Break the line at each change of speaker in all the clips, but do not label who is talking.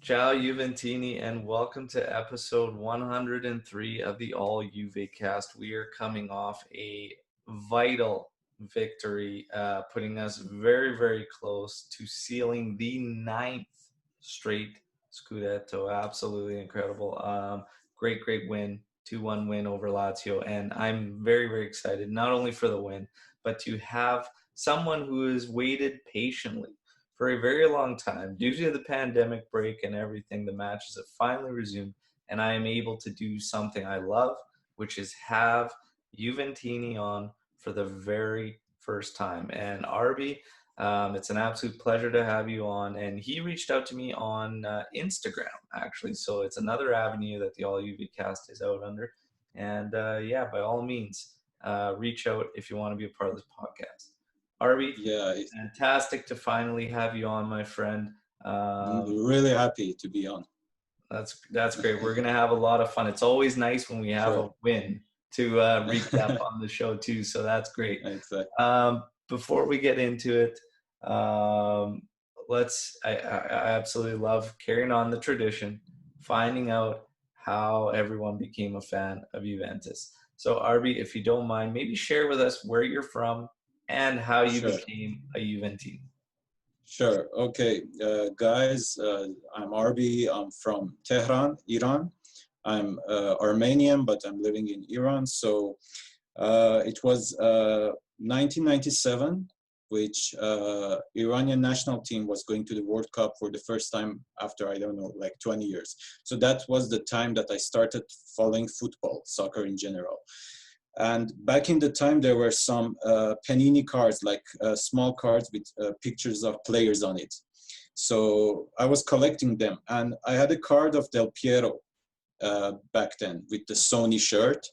Ciao Juventini and welcome to episode 103 of the All JuveCast. We are coming off a vital victory, putting us very, very close to sealing the ninth straight Scudetto. Absolutely incredible. Great win, 2-1 win over Lazio. And I'm very, very excited, not only for the win, but to have someone who has waited patiently for a very long time. Due to the pandemic break and everything, the matches have finally resumed, and I am able to do something I love, which is have Juventini on for the very first time. And Arbi, it's an absolute pleasure to have you on. And he reached out to me on Instagram, actually. So it's another avenue that the All JuveCast is out under. And yeah, by all means, reach out if you want to be a part of this podcast. Arbi,
Yeah,
fantastic to finally have you on, my friend.
I'm really happy to be on.
That's great. We're gonna have a lot of fun. It's always nice when we have a win to recap on the show too. So that's great.
Exactly.
Before we get into it, I absolutely love carrying on the tradition, finding out how everyone became a fan of Juventus. So Arbi, if you don't mind, maybe share with us where you're from and how you became a Juventine.
Sure. Okay, guys, I'm Arbi. I'm from Tehran, Iran. I'm Armenian, but I'm living in Iran. So it was 1997, which Iranian national team was going to the World Cup for the first time after, I don't know, like 20 years. So that was the time that I started following football, soccer in general. And back in the time, there were some panini cards, like small cards with pictures of players on it. So I was collecting them. And I had a card of Del Piero back then with the Sony shirt.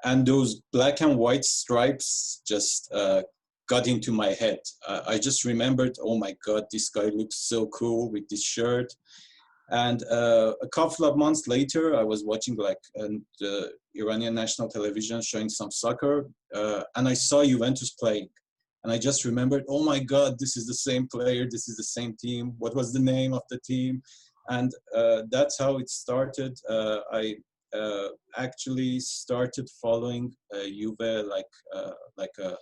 And those black and white stripes just got into my head. I just remembered, oh my God, this guy looks so cool with this shirt. And a couple of months later, I was watching the Iranian national television showing some soccer, and I saw Juventus playing. And I just remembered, oh my God, this is the same player, this is the same team. What was the name of the team? And that's how it started. I actually started following Juve like a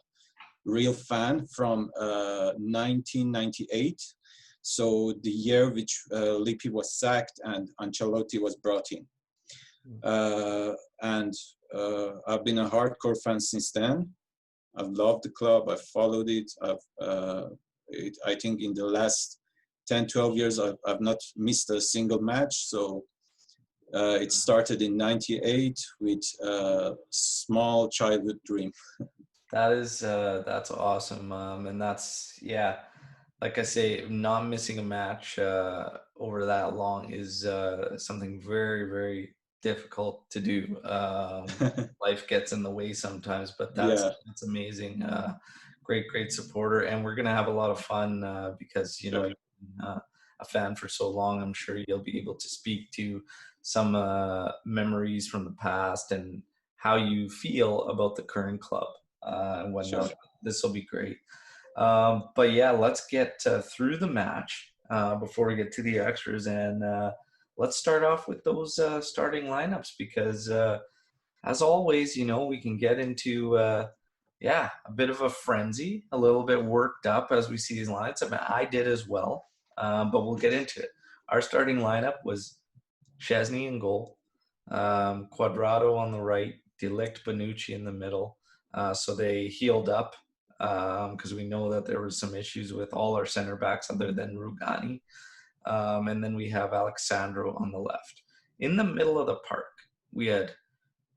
real fan from 1998. So the year which Lippi was sacked and Ancelotti was brought in. And I've been a hardcore fan since then. I've loved the club. I've followed it. I think in the last 10, 12 years, I've not missed a single match. So it started in 98 with a small childhood dream.
That's awesome. And that's, yeah, like I say, not missing a match over that long is something very, very difficult to do. Life gets in the way sometimes, but that's amazing. Great supporter, and we're gonna have a lot of fun because you know you've been a fan for so long. I'm sure you'll be able to speak to some memories from the past and how you feel about the current club and whatnot.
Sure.
This will be great. But yeah, let's get through the match before we get to the extras, and let's start off with those starting lineups because, as always, you know, we can get into a bit of a frenzy, a little bit worked up as we see these lineups. I mean, I did as well, but we'll get into it. Our starting lineup was Szczesny in goal, Quadrado on the right, De Ligt, Bonucci in the middle. So they healed up because we know that there was some issues with all our center backs other than Rugani. And then we have Alexandro on the left. In the middle of the park, we had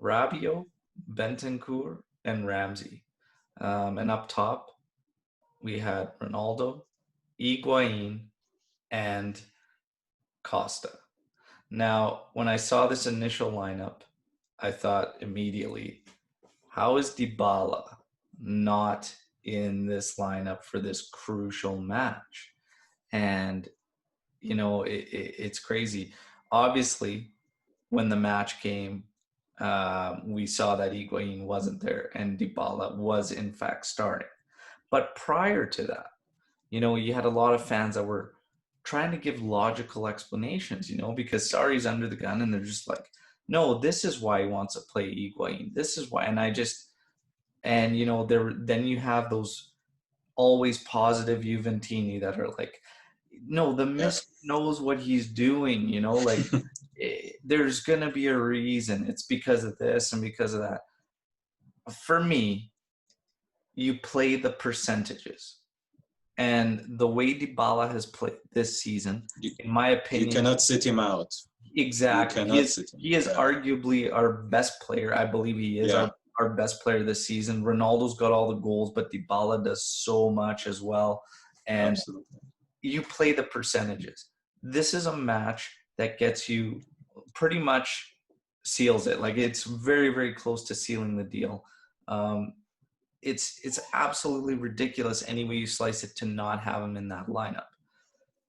Rabiot, Bentancur, and Ramsey. And up top, we had Ronaldo, Higuain, and Costa. Now, when I saw this initial lineup, I thought immediately, how is Dybala not in this lineup for this crucial match? And, you know, it's crazy. Obviously, when the match came, we saw that Higuain wasn't there and Dybala was in fact starting. But prior to that, you know, you had a lot of fans that were trying to give logical explanations, because Sarri's under the gun and they're just like, no, this is why he wants to play Higuain. This is why. And then you have those always positive Juventini that are like, no, the
Yeah.
Mist knows what he's doing, like there's going to be a reason. It's because of this and because of that. For me, you play the percentages. And the way Dybala has played this season, in my
You
opinion,
cannot sit him out.
exactly.
You cannot sit him.
He is arguably our best player. I believe he is our best player this season. Ronaldo's got all the goals, but Dybala does so much as well. And
Absolutely.
You play the percentages. This is a match that gets you pretty much seals it. Like it's very, very close to sealing the deal. It's absolutely ridiculous any way you slice it to not have him in that lineup.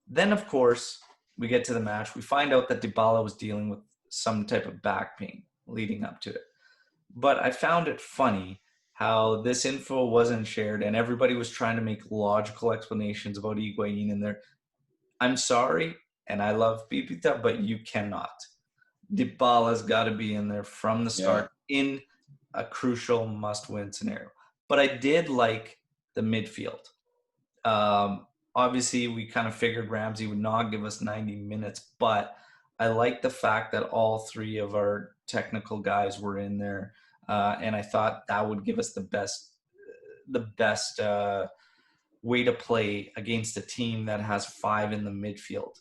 Then, of course, we get to the match. We find out that Dybala was dealing with some type of back pain leading up to it. But I found it funny how this info wasn't shared and everybody was trying to make logical explanations about Higuain in there. I'm sorry, and I love Pipita, but you cannot. Dybala's got to be in there from the start in a crucial must-win scenario. But I did like the midfield. Obviously, we kind of figured Ramsey would not give us 90 minutes, but I like the fact that all three of our technical guys were in there, and I thought that would give us the best way to play against a team that has five in the midfield.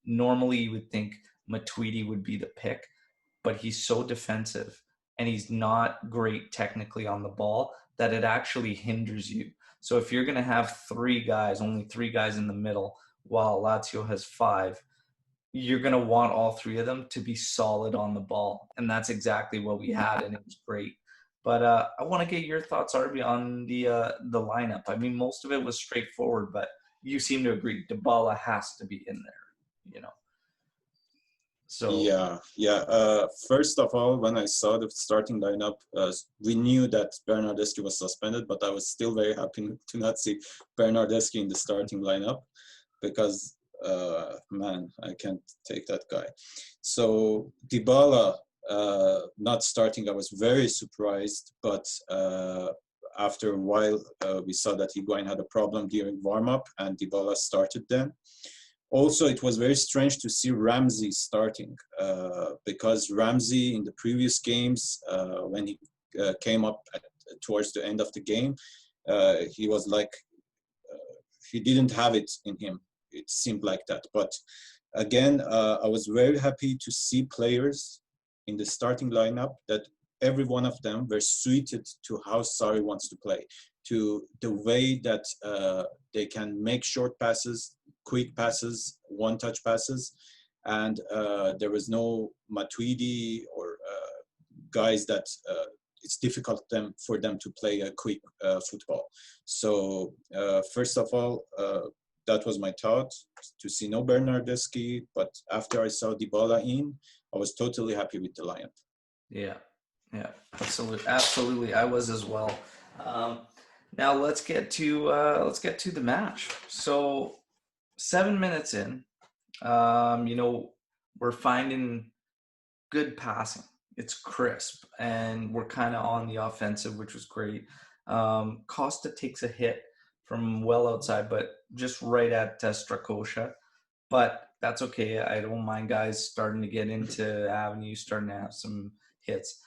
Normally, you would think Matuidi would be the pick, but he's so defensive and he's not great technically on the ball that it actually hinders you. So if you're going to have only three guys in the middle, while Lazio has five, you're going to want all three of them to be solid on the ball. And that's exactly what we had, and it was great. But I want to get your thoughts, Arbi, on the lineup. I mean, most of it was straightforward, but you seem to agree Dybala has to be in there, So
First of all, when I saw the starting lineup, we knew that Bernardeschi was suspended, but I was still very happy to not see Bernardeschi in the starting lineup because, I can't take that guy. So Dybala not starting, I was very surprised, but after a while, we saw that Higuain had a problem during warm-up and Dybala started then. Also, it was very strange to see Ramsey starting because Ramsey in the previous games, when he came up towards the end of the game, he was like, he didn't have it in him. It seemed like that. But again, I was very happy to see players in the starting lineup that every one of them were suited to how Sarri wants to play, to the way that they can make short passes, quick passes, one-touch passes, and there was no Matuidi or guys that it's difficult for them to play a quick football. So first of all, that was my thought, to see no Bernardeschi, but after I saw Dybala in, I was totally happy with the lineup.
Yeah, absolutely. I was as well. Now let's get to the match. So 7 minutes in, we're finding good passing. It's crisp, and we're kind of on the offensive, which was great. Costa takes a hit from well outside, but just right at Strakosha. But that's okay. I don't mind guys starting to get into avenues, starting to have some hits.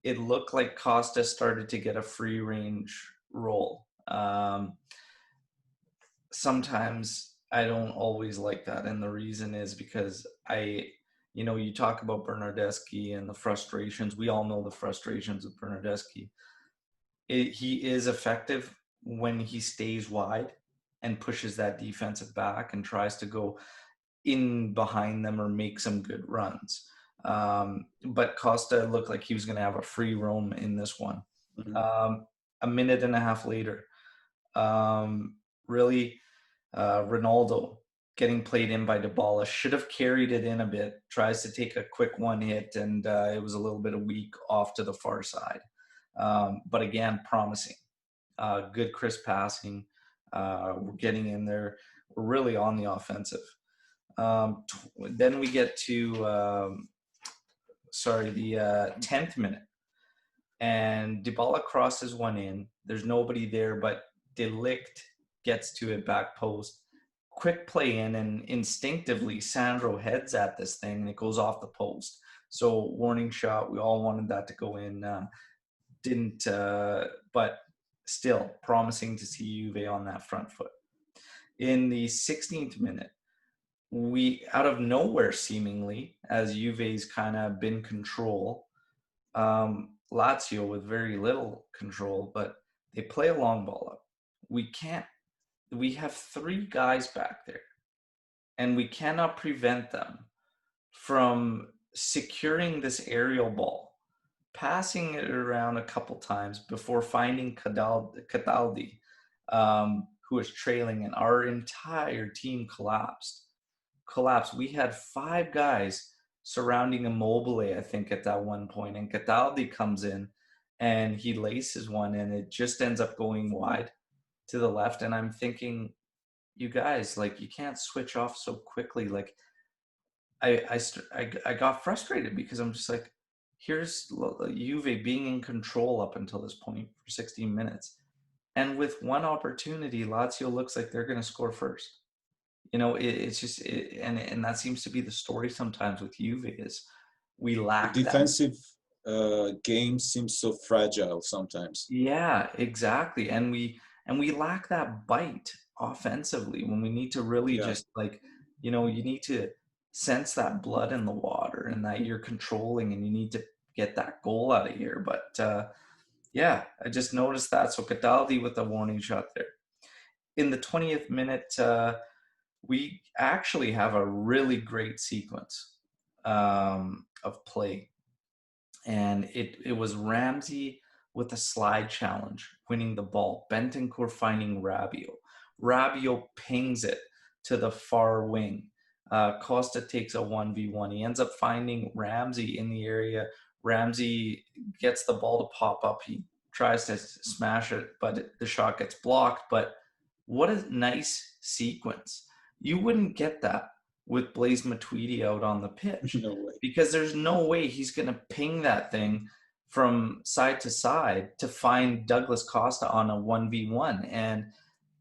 It looked like Costa started to get a free range role. Sometimes I don't always like that. And the reason is because you talk about Bernardeschi and the frustrations. We all know the frustrations with Bernardeschi. He is effective when he stays wide and pushes that defensive back and tries to go in behind them or make some good runs. But Costa looked like he was going to have a free roam in this one.
Mm-hmm.
A minute and a half later, Ronaldo getting played in by Dybala should have carried it in a bit, tries to take a quick one hit, and it was a little bit weak off to the far side. But again, promising. Good crisp passing. We're getting in there. We're really on the offensive. Then we get to the 10th minute, and Dybala crosses one in. There's nobody there, but De Ligt gets to it back post. Quick play in, and instinctively Sandro heads at this thing, and it goes off the post. So warning shot. We all wanted that to go in. Didn't, but still promising to see Juve on that front foot. In the 16th minute, we out of nowhere seemingly, as Juve's kind of been control, Lazio with very little control, but they play a long ball up. We have three guys back there, and we cannot prevent them from securing this aerial ball, passing it around a couple times before finding Cataldi, who was trailing, and our entire team collapsed. We had five guys surrounding Immobile, I think, at that one point, and Cataldi comes in and he laces one, and it just ends up going wide to the left. And I'm thinking, you guys, like, you can't switch off so quickly. Like, I got frustrated because I'm just like, here's Juve being in control up until this point for 16 minutes. And with one opportunity, Lazio looks like they're going to score first. It's just, and that seems to be the story sometimes with Juve is we lack that.
Defensive game seems so fragile sometimes.
Yeah, exactly. And we lack that bite offensively when we need to really just like, you need to sense that blood in the water and that you're controlling, and you need to get that goal out of here. But yeah, I just noticed that. So Cataldi with a warning shot there. In the 20th minute, we actually have a really great sequence of play. And it was Ramsey with a slide challenge, winning the ball. Bentancur finding Rabiot. Rabiot pings it to the far wing. Costa takes a 1v1. He ends up finding Ramsey in the area. Ramsey gets the ball to pop up. He tries to smash it, but the shot gets blocked. But what a nice sequence. You wouldn't get that with Blaise Matuidi out on the pitch.
No way.
Because there's no way he's going to ping that thing from side to side to find Douglas Costa on a 1v1. And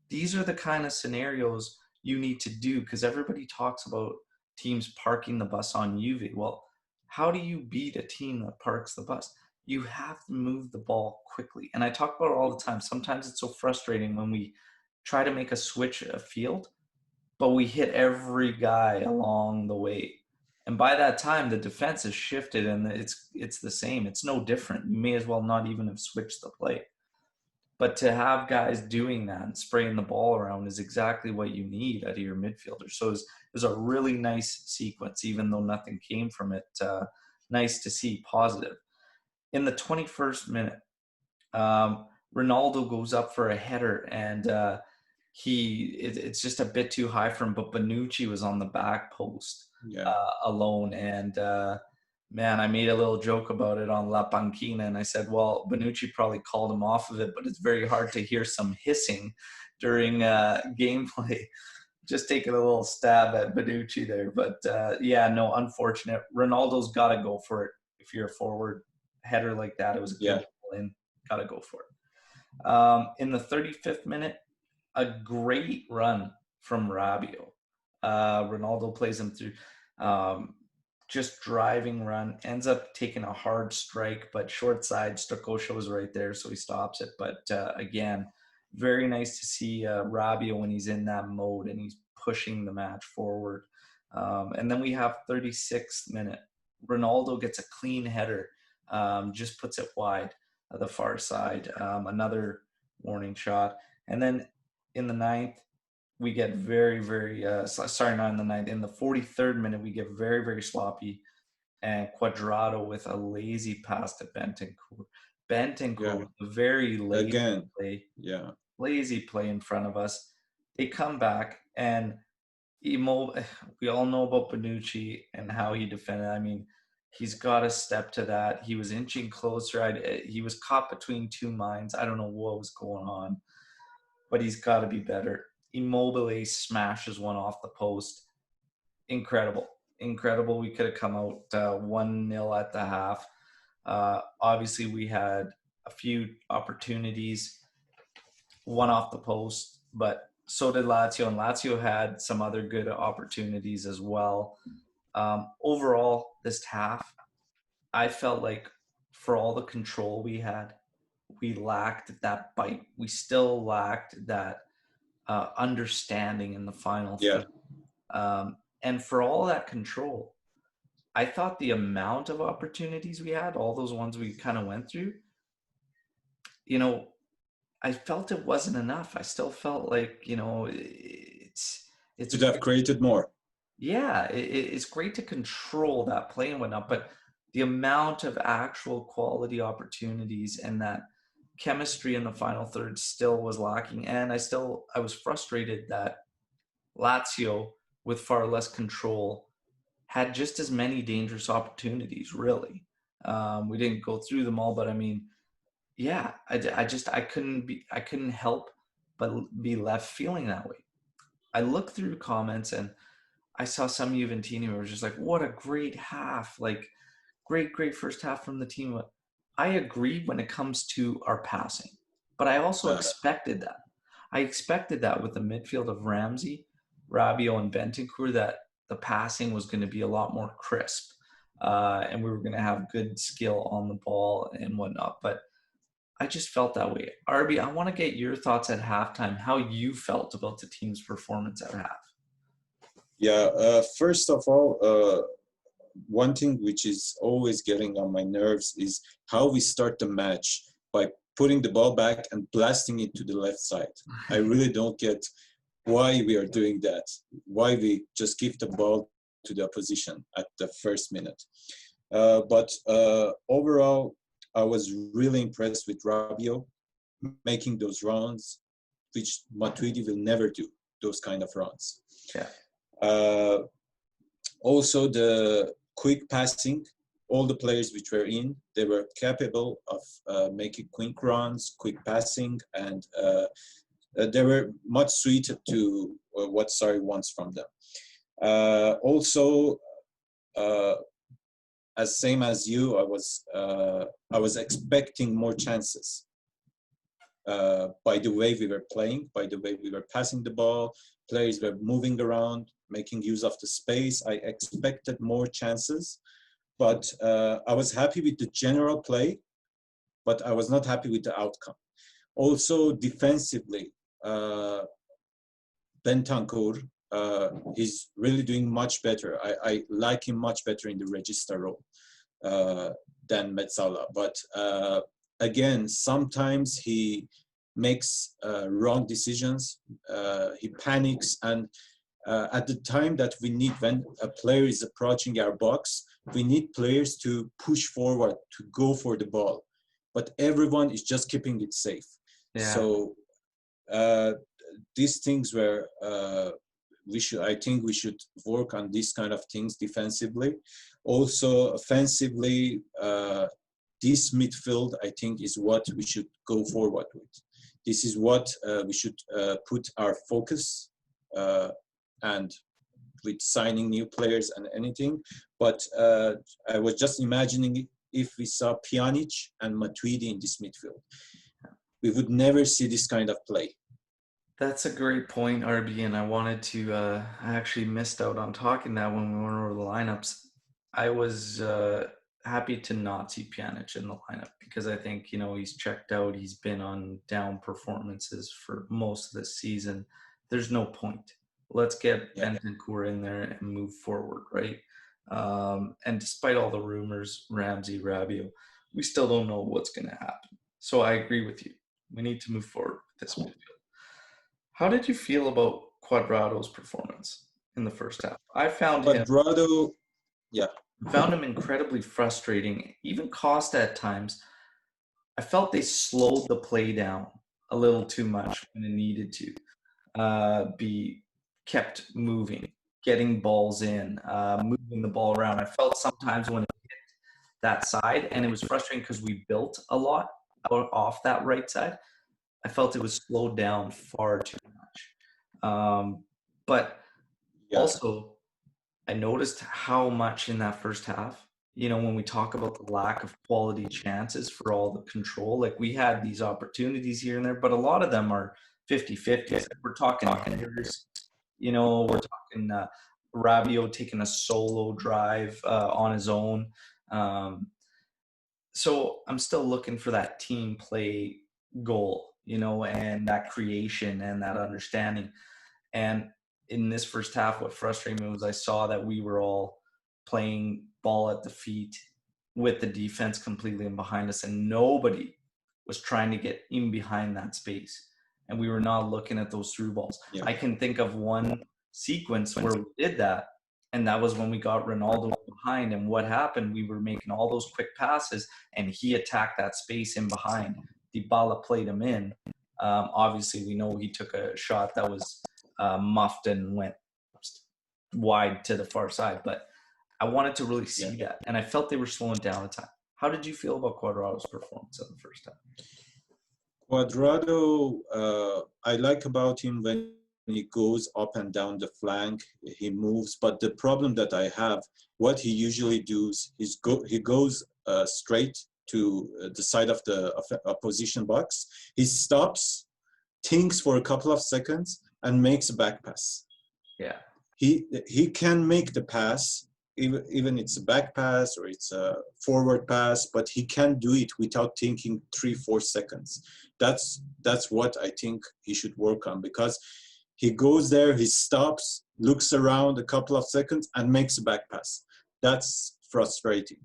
these are the kind of scenarios you need to do, because everybody talks about teams parking the bus on Juve. Well, how do you beat a team that parks the bus? You have to move the ball quickly. And I talk about it all the time. Sometimes it's so frustrating when we try to make a switch a field, but we hit every guy along the way. And by that time, the defense has shifted, and it's the same. It's no different. You may as well not even have switched the play. But to have guys doing that and spraying the ball around is exactly what you need out of your midfielder. So it was a really nice sequence, even though nothing came from it. Nice to see, positive. In the 21st minute, Ronaldo goes up for a header, and it's just a bit too high for him, but Bonucci was on the back post alone. And man, I made a little joke about it on La Panchina, and I said, well, Bonucci probably called him off of it, but it's very hard to hear some hissing during gameplay. Just taking a little stab at Bonucci there. But unfortunate. Ronaldo's got to go for it. If you're a forward header like that, it was a good ball in. Got to go for it. In the 35th minute, a great run from Rabiot. Ronaldo plays him through, just driving run, ends up taking a hard strike, but short side. Strakosha was right there, so he stops it. But again, very nice to see Rabiot when he's in that mode and he's pushing the match forward. And then we have 36th minute. Ronaldo gets a clean header, just puts it wide the far side. Another warning shot. And then in the 9th, we get very, very, not in the 9th, in the 43rd minute, we get very, very sloppy, and Cuadrado with a lazy pass to Bentancur. With a very lazy play. Yeah. Lazy play in front of us. They come back, and we all know about Bonucci and how he defended. I mean, he's got to step to that. He was inching closer. He was caught between two minds. I don't know what was going on, but he's got to be better. Immobile smashes one off the post. Incredible. We could have come out 1-0 at the half. Obviously, we had a few opportunities, one off the post, but so did Lazio, and Lazio had some other good opportunities as well. Overall, this half, I felt like for all the control we had, we lacked that bite. We still lacked that understanding in the final
Yeah.
third. And for all that control, I thought the amount of opportunities we had, all those ones we kind of went through, I felt it wasn't enough. I still felt like, it's
Should have created more.
yeah, it's great to control that play and whatnot, but the amount of actual quality opportunities and that chemistry in the final third still was lacking. And I was frustrated that Lazio, with far less control, had just as many dangerous opportunities, really. We didn't go through them all, but I mean, yeah, I couldn't help but be left feeling that way. I looked through comments and I saw some Juventini who were just like, what a great half. Like, great first half from the team. I agree when it comes to our passing, but I also expected that. I expected that with the midfield of Ramsey, Rabiot, and Bentancur, that the passing was going to be a lot more crisp, and we were going to have good skill on the ball and whatnot. But I just felt that way. Arbi, I want to get your thoughts at halftime, how you felt about the team's performance at half.
Yeah, first of all, one thing which is always getting on my nerves is how we start the match by putting the ball back and blasting it to the left side. I really don't get why we are doing that, why we just give the ball to the opposition at the first minute. But overall, I was really impressed with Rabiot making those runs, which Matuidi will never do, those kind of runs.
Yeah.
Also, the quick passing, all the players which were in, they were capable of making quick runs, quick passing, and they were much suited to what Sarri wants from them. Also, as same as you, I was expecting more chances. By the way we were playing, by the way we were passing the ball, players were moving around, making use of the space. I expected more chances, but I was happy with the general play, but I was not happy with the outcome. Also, defensively, Bentancur, he's really doing much better. I like him much better in the regista role than Mezzala. But again, sometimes he makes wrong decisions. He panics, and at the time that we need, when a player is approaching our box, we need players to push forward, to go for the ball. But everyone is just keeping it safe. Yeah. So these things were I think we should work on these kind of things defensively. Also, offensively, this midfield, I think, is what we should go forward with. This is what we should put our focus and with signing new players and anything. But I was just imagining if we saw Pjanic and Matuidi in this midfield, we would never see this kind of play.
That's a great point, Arbi, and I wanted to, I actually missed out on talking that when we went over the lineups. I was happy to not see Pjanic in the lineup because I think, he's checked out. He's been on down performances for most of the season. There's no point. Let's get Bentancur in there and move forward, right? And despite all the rumors, Ramsey, Rabiot, we still don't know what's going to happen. So I agree with you. We need to move forward with this midfield. How did you feel about Cuadrado's performance in the first half? I found him incredibly frustrating, even Costa at times. I felt they slowed the play down a little too much when it needed to be kept moving, getting balls in, moving the ball around. I felt sometimes when it hit that side, and it was frustrating because we built a lot off that right side, I felt it was slowed down far too much. But
Yeah,
also, I noticed how much in that first half, when we talk about the lack of quality chances for all the control, like we had these opportunities here and there, but a lot of them are 50-50. Like we're talking headers, we're talking Rabiot taking a solo drive on his own. Um, so I'm still looking for that team play goal, and that creation and that understanding. And in this first half, what frustrated me was I saw that we were all playing ball at the feet with the defense completely in behind us, and nobody was trying to get in behind that space. And we were not looking at those through balls.
yeah,
I can think of one sequence where we did that, and that was when we got Ronaldo behind. And what happened? We were making all those quick passes, and he attacked that space in behind. Dybala played him in. Obviously, we know he took a shot that was muffed and went wide to the far side. But I wanted to really see that, and I felt they were slowing down the time. How did you feel about Cuadrado's performance in the first half?
Cuadrado, I like about him when he goes up and down the flank, he moves. But the problem that I have, what he usually does, he goes straight to the side of the opposition box. He stops, thinks for a couple of seconds, and makes a back pass.
Yeah.
He can make the pass, even it's a back pass or it's a forward pass, but he can do it without thinking 3-4 seconds. That's what I think he should work on, because he goes there, he stops, looks around a couple of seconds, and makes a back pass. That's frustrating.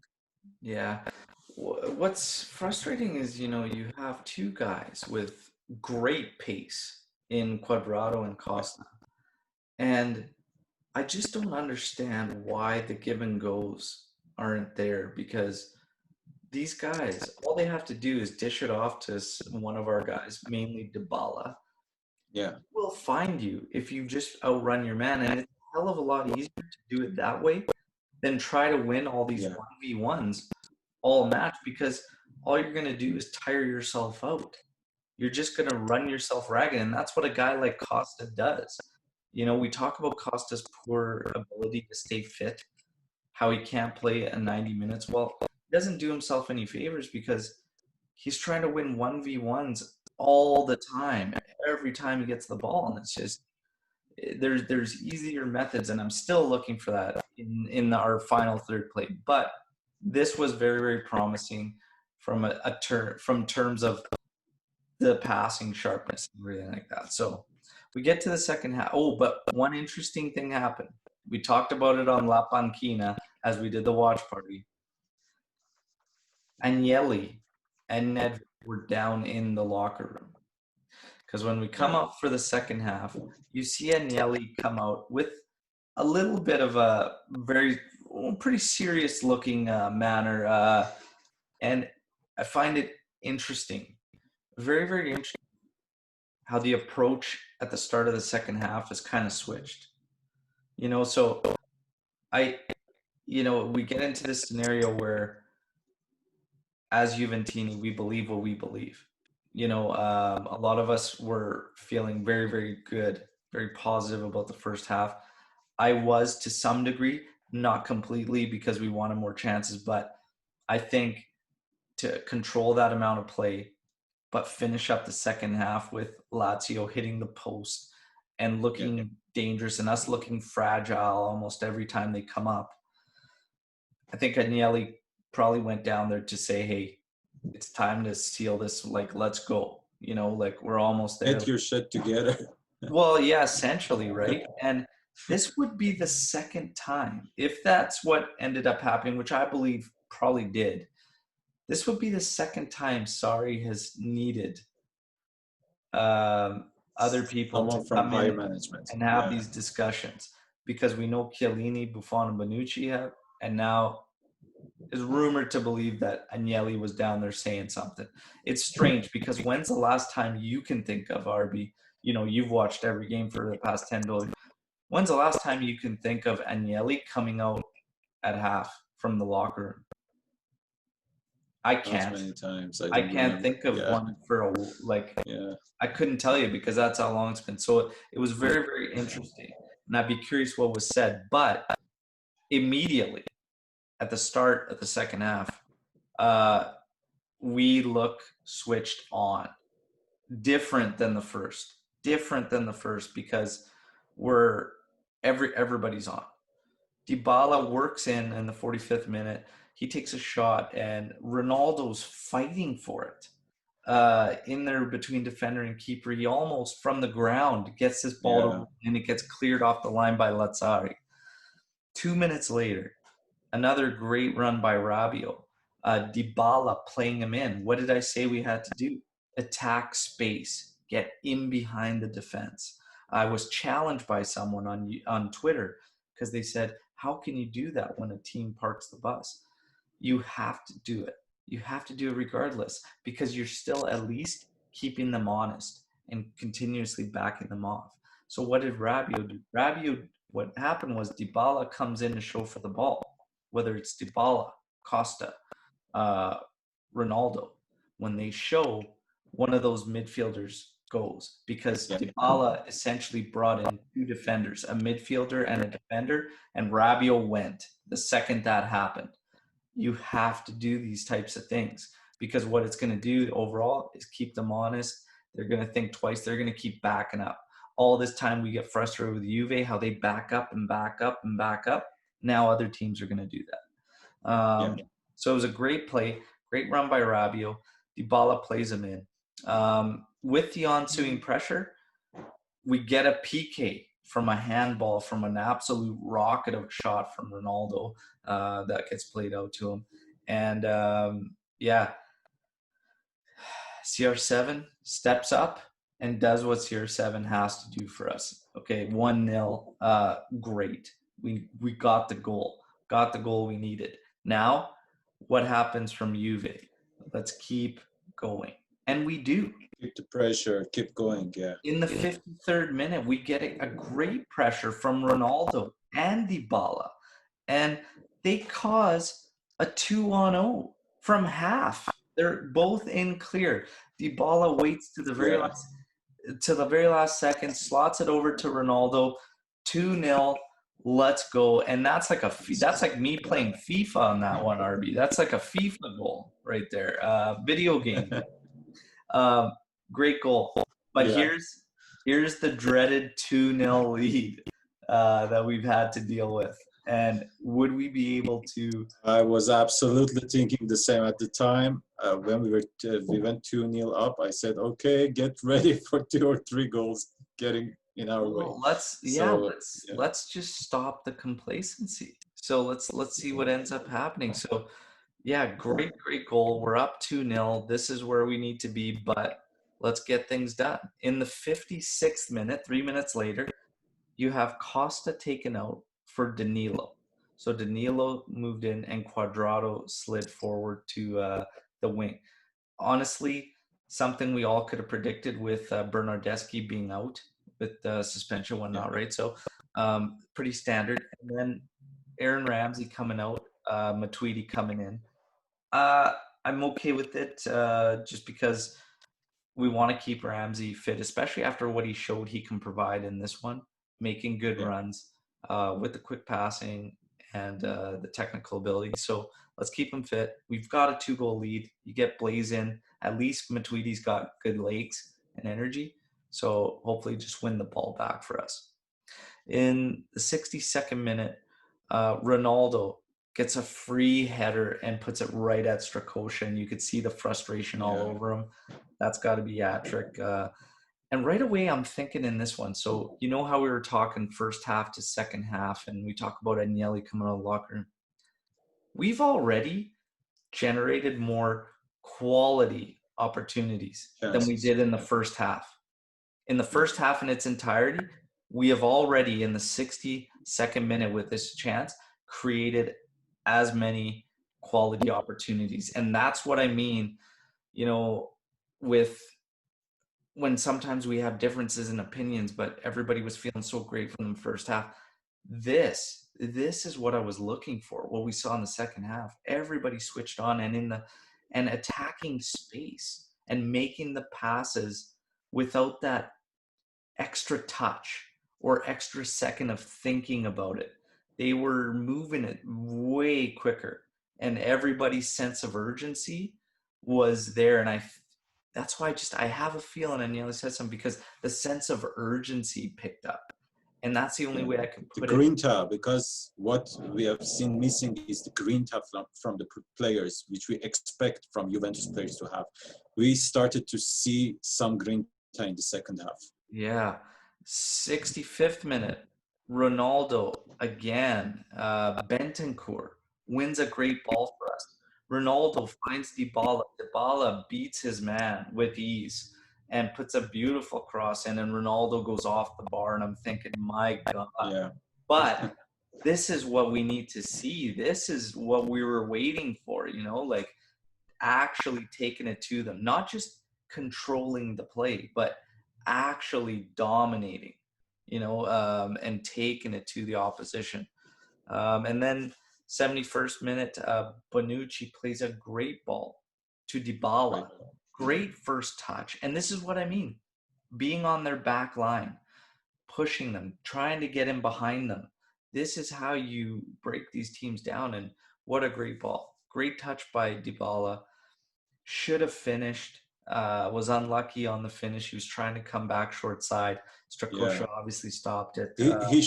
Yeah. What's frustrating is, you have two guys with great pace in Cuadrado and Costa. And I just don't understand why the give and goes aren't there, because these guys, all they have to do is dish it off to one of our guys, mainly Dybala.
Yeah,
Will find you if you just outrun your man. And it's a hell of a lot easier to do it that way than try to win all these
yeah,
1v1s all match, because all you're going to do is tire yourself out. You're just going to run yourself ragged. And that's what a guy like Costa does. We talk about Costa's poor ability to stay fit, how he can't play a 90 minutes. Well, he doesn't do himself any favors, because he's trying to win 1v1s all the time, every time he gets the ball. And it's just, there's easier methods, and I'm still looking for that in our final third play. But this was very, very promising from from terms of the passing sharpness and everything like that. So we get to the second half. Oh, but one interesting thing happened. We talked about it on La Panquina as we did the watch party. Agnelli and Ned were down in the locker room. Because when we come
yeah.
up for the second half, you see Agnelli come out with a little bit of a pretty serious looking manner. And I find it interesting, very, very interesting, how the approach at the start of the second half is kind of switched. So we get into this scenario where, as Juventini, we believe what we believe. A lot of us were feeling very, very good, very positive about the first half. I was, to some degree, not completely, because we wanted more chances, but I think to control that amount of play, but finish up the second half with Lazio hitting the post and looking dangerous, and us looking fragile almost every time they come up. I think Agnelli probably went down there to say, hey, it's time to seal this. Like, let's go. We're almost there.
Get your shit together.
Well, yeah, essentially, right? And this would be the second time, if that's what ended up happening, which I believe probably did. This would be the second time Sarri has needed other people to
Someone from
come
higher
in
management.
and have
Yeah.
these discussions, because we know Chiellini, Buffon, and Bonucci have, and now is rumored to believe that Agnelli was down there saying something. It's strange, because when's the last time you can think of, Arbi? You've watched every game for the past 10 billion. When's the last time you can think of Agnelli coming out at half from the locker room? I
Not
can't.
many times. I
I
don't
can't
remember.
think of
Yeah.
one for
Yeah.
I couldn't tell you because that's how long it's been. So it was very, very interesting. And I'd be curious what was said. But immediately at the start of the second half, uh, we look switched on. Different than the first. Different than the first because we're everybody's on. Dybala works in the 45th minute. He takes a shot, and Ronaldo's fighting for it. In there between defender and keeper, he almost from the ground gets this ball
Yeah.
to, and it gets cleared off the line by Lazzari. 2 minutes later, another great run by Rabiot. Dybala playing him in. What did I say we had to do? Attack space, get in behind the defense. I was challenged by someone on Twitter because they said, "How can you do that when a team parks the bus?" You have to do it. You have to do it regardless because you're still at least keeping them honest and continuously backing them off. So what did Rabiot do? What happened was Dybala comes in to show for the ball, whether it's Dybala, Costa, uh, Ronaldo. When they show, one of those midfielders goes because
Yeah.
Dybala essentially brought in two defenders, a midfielder and a defender, and Rabiot went the second that happened. You have to do these types of things because what it's going to do overall is keep them honest. They're going to think twice. They're going to keep backing up. All this time we get frustrated with Juve, how they back up and back up and back up. Now other teams are going to do that.
Yeah.
So it was a great play, great run by Rabiot. Dybala plays him in. With the ensuing pressure, we get a PK from a handball from an absolute rocket of a shot from Ronaldo that gets played out to him. And yeah, CR7 steps up and does what CR7 has to do for us. Okay, 1-0, great. We got the goal we needed. Now, what happens from Juve? Let's keep going. And we do.
Keep the pressure. Keep going. Yeah.
In the 53rd minute, we get a great pressure from Ronaldo and Dybala. And they cause a 2-0 from half. They're both in clear. Dybala waits to the very last second, slots it over to Ronaldo, 2-0. Let's go. And that's like me playing FIFA on that one, Arbi. That's like a FIFA goal right there. Video game. Great goal. But
Yeah.
here's the dreaded 2-0 lead that we've had to deal with. And would we be able to?
I was absolutely thinking the same at the time. When we went 2-0 up, I said, okay, get ready for 2 or 3 goals getting in our way.
Well, let's just stop the complacency. So let's see what ends up happening. So yeah, great goal. We're up 2-0. This is where we need to be, but let's get things done. In the 56th minute, 3 minutes later, you have Costa taken out for Danilo. So Danilo moved in and Cuadrado slid forward to the wing. Honestly, something we all could have predicted with Bernardeschi being out with the suspension whatnot, right? So pretty standard. And then Aaron Ramsey coming out, Matuidi coming in. I'm okay with it just because we want to keep Ramsey fit, especially after what he showed he can provide in this one, making good runs with the quick passing and the technical ability. So let's keep him fit. We've got a 2-goal lead. You get Blaze in. At least Matuidi's got good legs and energy. So hopefully just win the ball back for us. In the 62nd minute, Ronaldo gets a free header and puts it right at Strakosha, and you could see the frustration all over him. That's got to be hat-trick. And right away, I'm thinking in this one, so you know how we were talking first half to second half, and we talk about Agnelli coming out of the locker room. We've already generated more quality opportunities than we did in the first half. In the first half in its entirety, we have already, in the 62nd minute with this chance, created as many quality opportunities. And that's what I mean, with when sometimes we have differences in opinions, but everybody was feeling so great from the first half. This is what I was looking for, what we saw in the second half. Everybody switched on, and and attacking space and making the passes without that extra touch or extra second of thinking about it. They were moving it way quicker, and everybody's sense of urgency was there. And that's why I have a feeling, and Neil said something, because the sense of urgency picked up. And that's the only way I could
the
put
grinta, because what we have seen missing is the grinta from the players, which we expect from Juventus players to have. We started to see some grinta in the second half.
Yeah. 65th minute, Ronaldo again, Bentancur wins a great ball for us. Ronaldo finds Dybala. Dybala beats his man with ease and puts a beautiful cross in, and Ronaldo goes off the bar, and I'm thinking, my God.
Yeah.
But this is what we need to see. This is what we were waiting for, like actually taking it to them, not just controlling the play, but actually dominating, and taking it to the opposition. And then 71st minute, Bonucci plays a great ball to Dybala. Great first touch. And this is what I mean. Being on their back line, pushing them, trying to get in behind them. This is how you break these teams down. And what a great ball. Great touch by Dybala. Should have finished. Was unlucky on the finish. He was trying to come back short side. Strakosha obviously stopped it.
He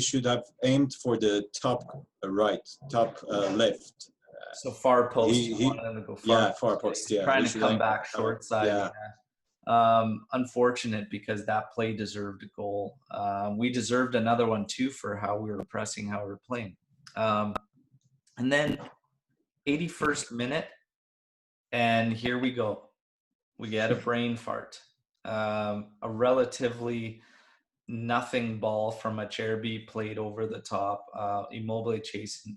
should have aimed for the top left.
So far post. He wanted him to go
far post. Yeah,
trying to come back short side. Unfortunate, because that play deserved a goal. We deserved another one too for how we were pressing, how we were playing. And then 81st minute, and here we go. We get a brain fart. A relatively nothing ball from a Arbi played over the top. Immobile chasing.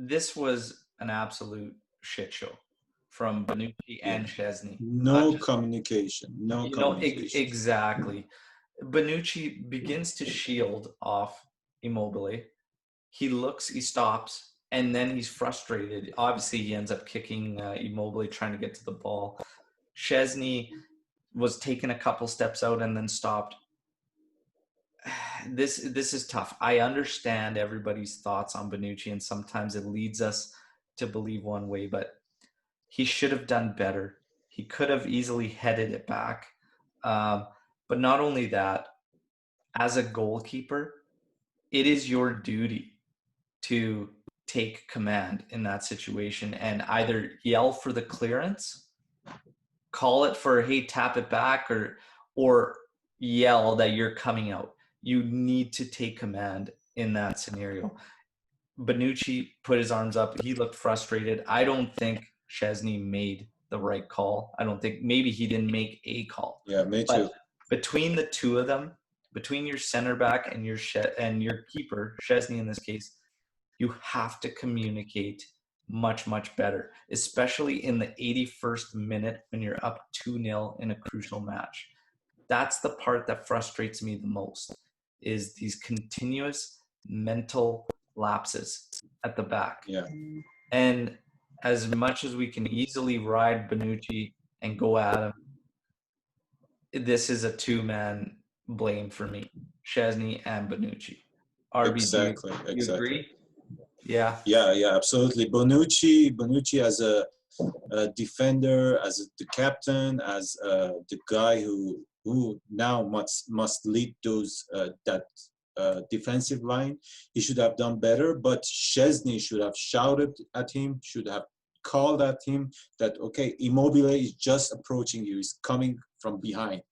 This was an absolute shit show from Bonucci and Szczesny.
No communication.
Exactly. Bonucci begins to shield off Immobile. He stops, and then he's frustrated. Obviously, he ends up kicking Immobile, trying to get to the ball. Szczesny was taking a couple steps out and then stopped. This is tough. I understand everybody's thoughts on Bonucci, and sometimes it leads us to believe one way, but he should have done better. He could have easily headed it back. But not only that, as a goalkeeper, it is your duty to take command in that situation and either yell for the clearance, call it for, hey, tap it back, or yell that you're coming out. You need to take command in that scenario. Bonucci put his arms up. He looked frustrated. I don't think Szczesny made the right call. I don't think, maybe he didn't make a call.
Yeah, me too.
Between the two of them, between your center back and your keeper, Szczesny in this case, you have to communicate much, much better, especially in the 81st minute when you're up 2-0 in a crucial match. That's the part that frustrates me the most, is these continuous mental lapses at the back.
Yeah.
And as much as we can easily ride Bonucci and go at him, this is a two-man blame for me, Szczesny and Bonucci. Arbi,
Exactly.
You agree? Yeah.
Yeah, absolutely. Bonucci as a defender, as the captain, as the guy who now must lead those that defensive line. He should have done better, but Szczesny should have shouted at him, should have called at him that, okay, Immobile is just approaching you, he's coming from behind.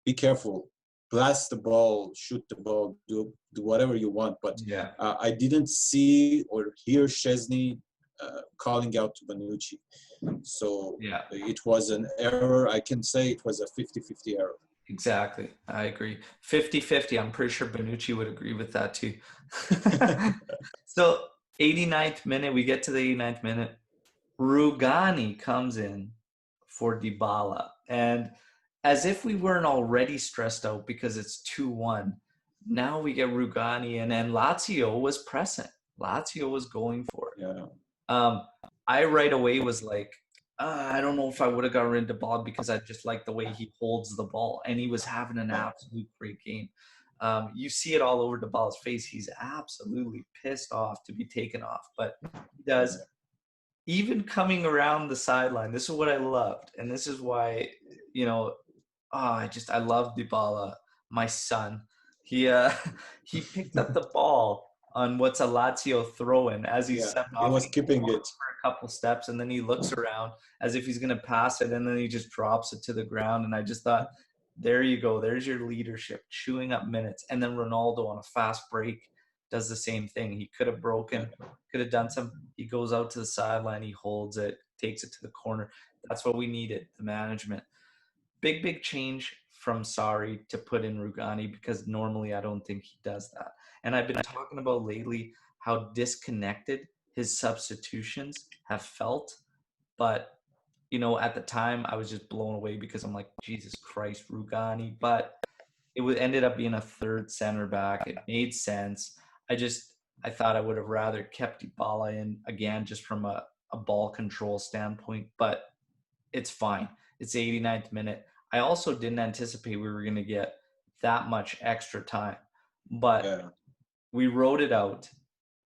Be careful. Blast the ball, shoot the ball, do whatever you want. But I didn't see or hear Szczesny calling out to Bonucci. So it was an error. I can say it was a 50-50 error.
Exactly. I agree. 50-50. I'm pretty sure Bonucci would agree with that too. So 89th minute, we get to the 89th minute. Rugani comes in for Dybala. And as if we weren't already stressed out because it's 2-1, now we get Rugani, and Lazio was pressing. Lazio was going for it.
Yeah.
I right away was like, I don't know if I would have got rid of Dybala because I just like the way he holds the ball, and he was having an
Yeah,
absolute great game. You see it all over Dybala's face. He's absolutely pissed off to be taken off, but he does.
yeah,
Even coming around the sideline, this is what I loved, and this is why, you know, I love Dybala, my son. He he picked up the ball on what's a Lazio throw-in as he
yeah.
stepped
He
off, and
was
he
keeping it.
walks for a couple steps, and then he looks around as if he's gonna pass it, and then he just drops it to the ground. And I just thought, there you go, there's your leadership, chewing up minutes. And then Ronaldo on a fast break does the same thing. He could have
Yeah,
broken, could have done some. He goes out to the sideline, he holds it, takes it to the corner. That's what we needed, the management. Big change from Sarri to put in Rugani, because normally I don't think he does that. And I've been talking about lately how disconnected his substitutions have felt. But, at the time I was just blown away because I'm like, Jesus Christ, Rugani. But ended up being a third center back. It made sense. I thought I would have rather kept Dybala in again, just from a ball control standpoint, but it's fine. It's the 89th minute. I also didn't anticipate we were going to get that much extra time, but
yeah,
we wrote it out.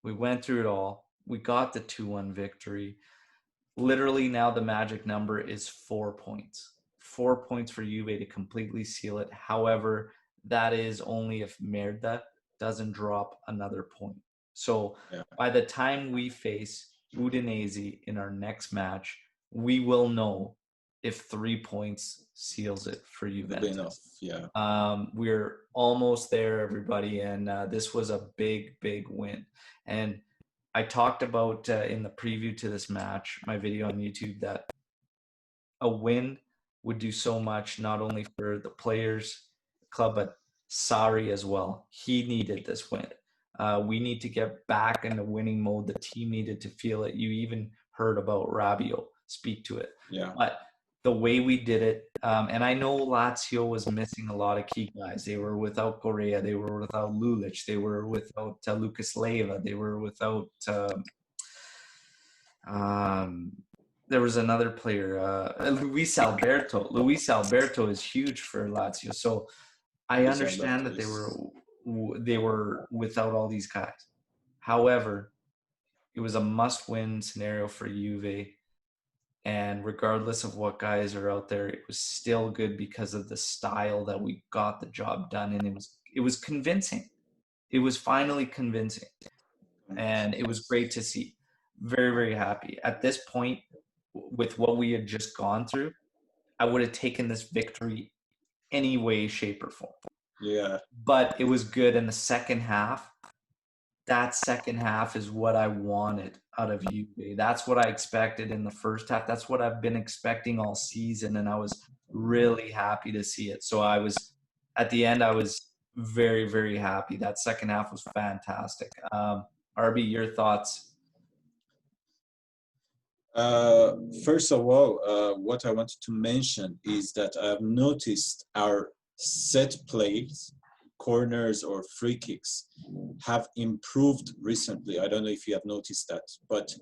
We went through it all. We got the 2-1 victory. Literally, now the magic number is 4 points. 4 points for Juve to completely seal it. However, that is only if Merda doesn't drop another point. So
yeah.
by the time we face Udinese in our next match, we will know if 3 points seals it for
It'll be enough.
Juventus.
Yeah,
We're almost there, everybody, and this was a big win. And I talked about in the preview to this match, my video on YouTube, that a win would do so much, not only for the players, the club, but Sarri as well. He needed this win. We need to get back in the winning mode. The team needed to feel it. You even heard about Rabiot speak to it.
yeah.
But the way we did it, and I know Lazio was missing a lot of key guys. They were without Correa. They were without Lulic. They were without Lucas Leiva. They were without um, there was another player, Luis Alberto. Luis Alberto is huge for Lazio, so I
Luis
understand
Alberto
that
is.
they were without all these guys. However, it was a must-win scenario for Juve, and regardless of what guys are out there, it was still good because of the style that we got the job done, and it was convincing. It was finally convincing, and it was
Yes.
great to see. Very happy. At this point, with what we had just gone through, I would have taken this victory any way, shape, or form.
Yeah,
But it was good in the second half. That second half is what I wanted out of Juve. That's what I expected in the first half. That's what I've been expecting all season, and I was really happy to see it. So at the end, I was very happy. That second half was fantastic. Arbi, your thoughts?
First of all, what I wanted to mention is that I've noticed our set plays, corners or free kicks, have improved recently. I don't know if you have noticed that, but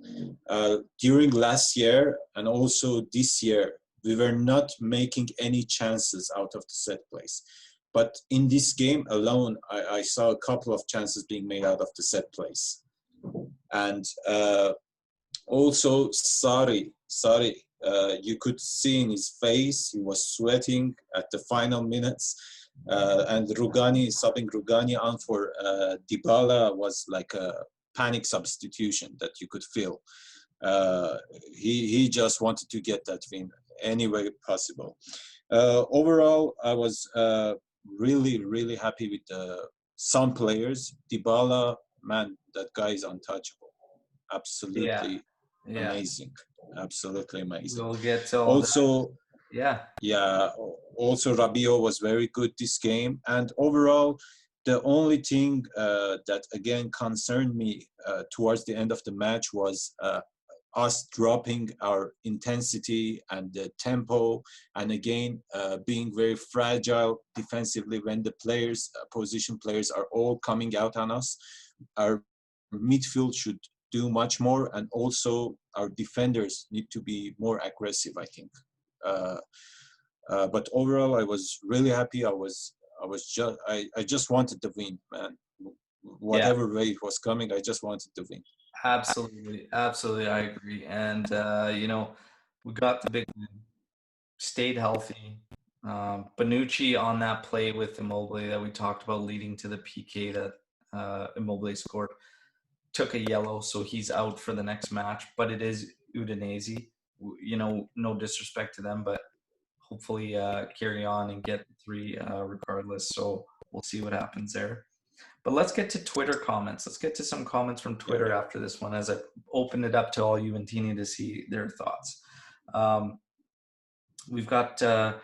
during last year and also this year, we were not making any chances out of the set plays. But in this game alone, I saw a couple of chances being made out of the set plays. And also, you could see in his face, he was sweating at the final minutes. And subbing Rugani on for Dybala was like a panic substitution that you could feel. He just wanted to get that win any way possible. Overall, I was really happy with some players. Dybala, man, that guy is untouchable.
Yeah,
Absolutely
yeah.
amazing. Absolutely amazing.
We'll get to all that.
Also,
Yeah,
yeah, also Rabiot was very good this game. And overall, the only thing that again concerned me towards the end of the match was us dropping our intensity and the tempo, and again being very fragile defensively when the players, position players, are all coming out on us. Our midfield should do much more, and also our defenders need to be more aggressive, I think. But overall, I was really happy. I just wanted to win, man.
Yeah,
Whatever way it was coming, I just wanted to win.
absolutely. Absolutely. I agree. And, we got the big win, stayed healthy. Bonucci on that play with Immobile that we talked about leading to the PK that Immobile scored took a yellow, so he's out for the next match. But it is Udinese. No disrespect to them, but hopefully carry on and get 3 regardless. So we'll see what happens there. But let's get to Twitter comments. Let's get to some comments from Twitter after this one as I open it up to all Juventini to see their thoughts. We've got at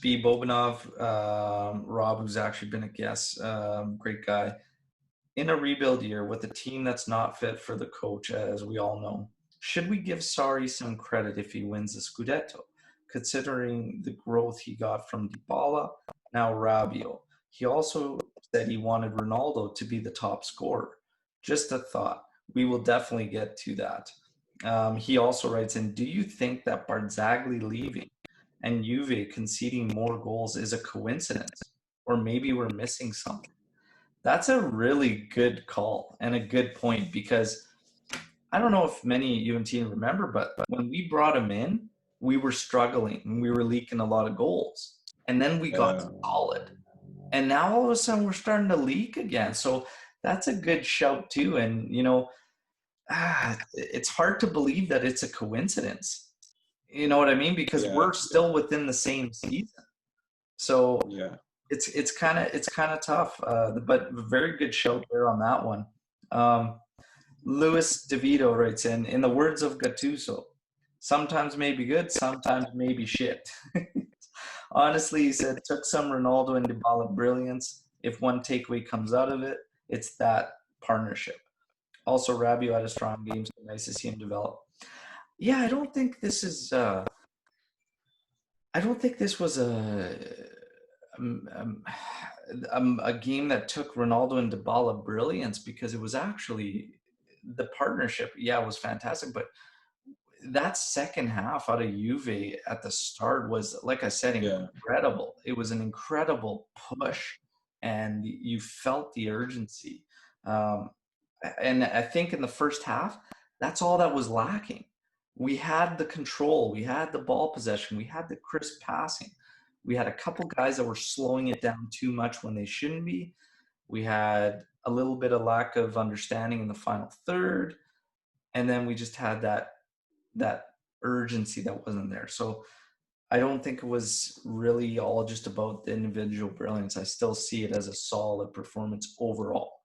B Bobanov, Rob, who's actually been a guest, great guy. In a rebuild year with a team that's not fit for the coach, as we all know, should we give Sarri some credit if he wins the Scudetto, considering the growth he got from Dybala, now Rabiot? He also said he wanted Ronaldo to be the top scorer. Just a thought. We will definitely get to that. He also writes in, do you think that Barzagli leaving and Juve conceding more goals is a coincidence? Or maybe we're missing something? That's a really good call and a good point, because I don't know if many Juventini remember, but when we brought him in, we were struggling and we were leaking a lot of goals. And then we got solid. And now all of a sudden we're starting to leak again. So that's a good shout too. And, it's hard to believe that it's a coincidence. You know what I mean? Because we're still within the same season. So it's kind of tough. But very good shout there on that one. Luis DeVito writes in the words of Gattuso, sometimes may be good, sometimes may be shit. Honestly, he said, took some Ronaldo and Dybala brilliance. If one takeaway comes out of it, it's that partnership. Also, Rabiot had a strong game, so nice to see him develop. Yeah, I don't think this was a game that took Ronaldo and Dybala brilliance, because it was actually the partnership. Yeah, it was fantastic, but that second half out of Juve at the start was, like I said, incredible. It was an incredible push, and you felt the urgency. And I think in the first half, that's all that was lacking. We had the control, we had the ball possession, we had the crisp passing. We had a couple guys that were slowing it down too much when they shouldn't be. We had a little bit of lack of understanding in the final third, and then we just had that urgency that wasn't there. So I don't think it was really all just about the individual brilliance. I still see it as a solid performance overall.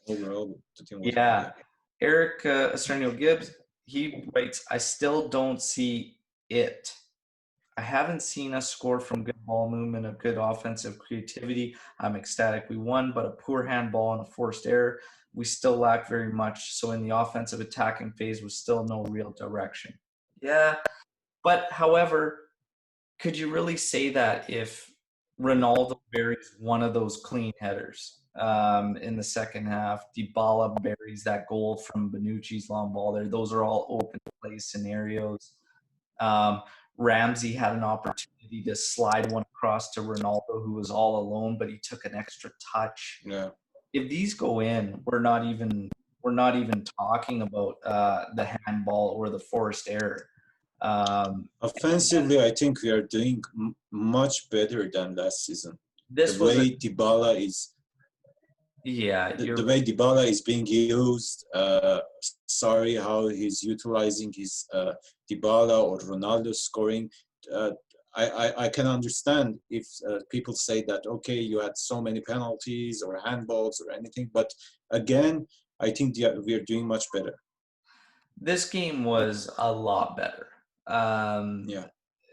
Overall,
yeah. Eric Esternio Gibbs, he writes, I still don't see it. I haven't seen us score from good ball movement, a good offensive creativity. I'm ecstatic we won, but a poor handball and a forced error. We still lack very much. So in the offensive attacking phase was still no real direction. Yeah. But however, could you really say that if Ronaldo buries one of those clean headers in the second half, Dybala buries that goal from Bonucci's long ball there? Those are all open play scenarios. Ramsey had an opportunity to slide one across to Ronaldo, who was all alone, but he took an extra touch.
Yeah.
If these go in, we're not even talking about the handball or the forced error.
Offensively, I think we are doing much better than last season. Dybala is the way Dybala is being used. Sorry, how he's utilizing his Dybala or Ronaldo scoring. I can understand if people say that, okay, you had so many penalties or handballs or anything, but again, I think we are doing much better.
This game was a lot better.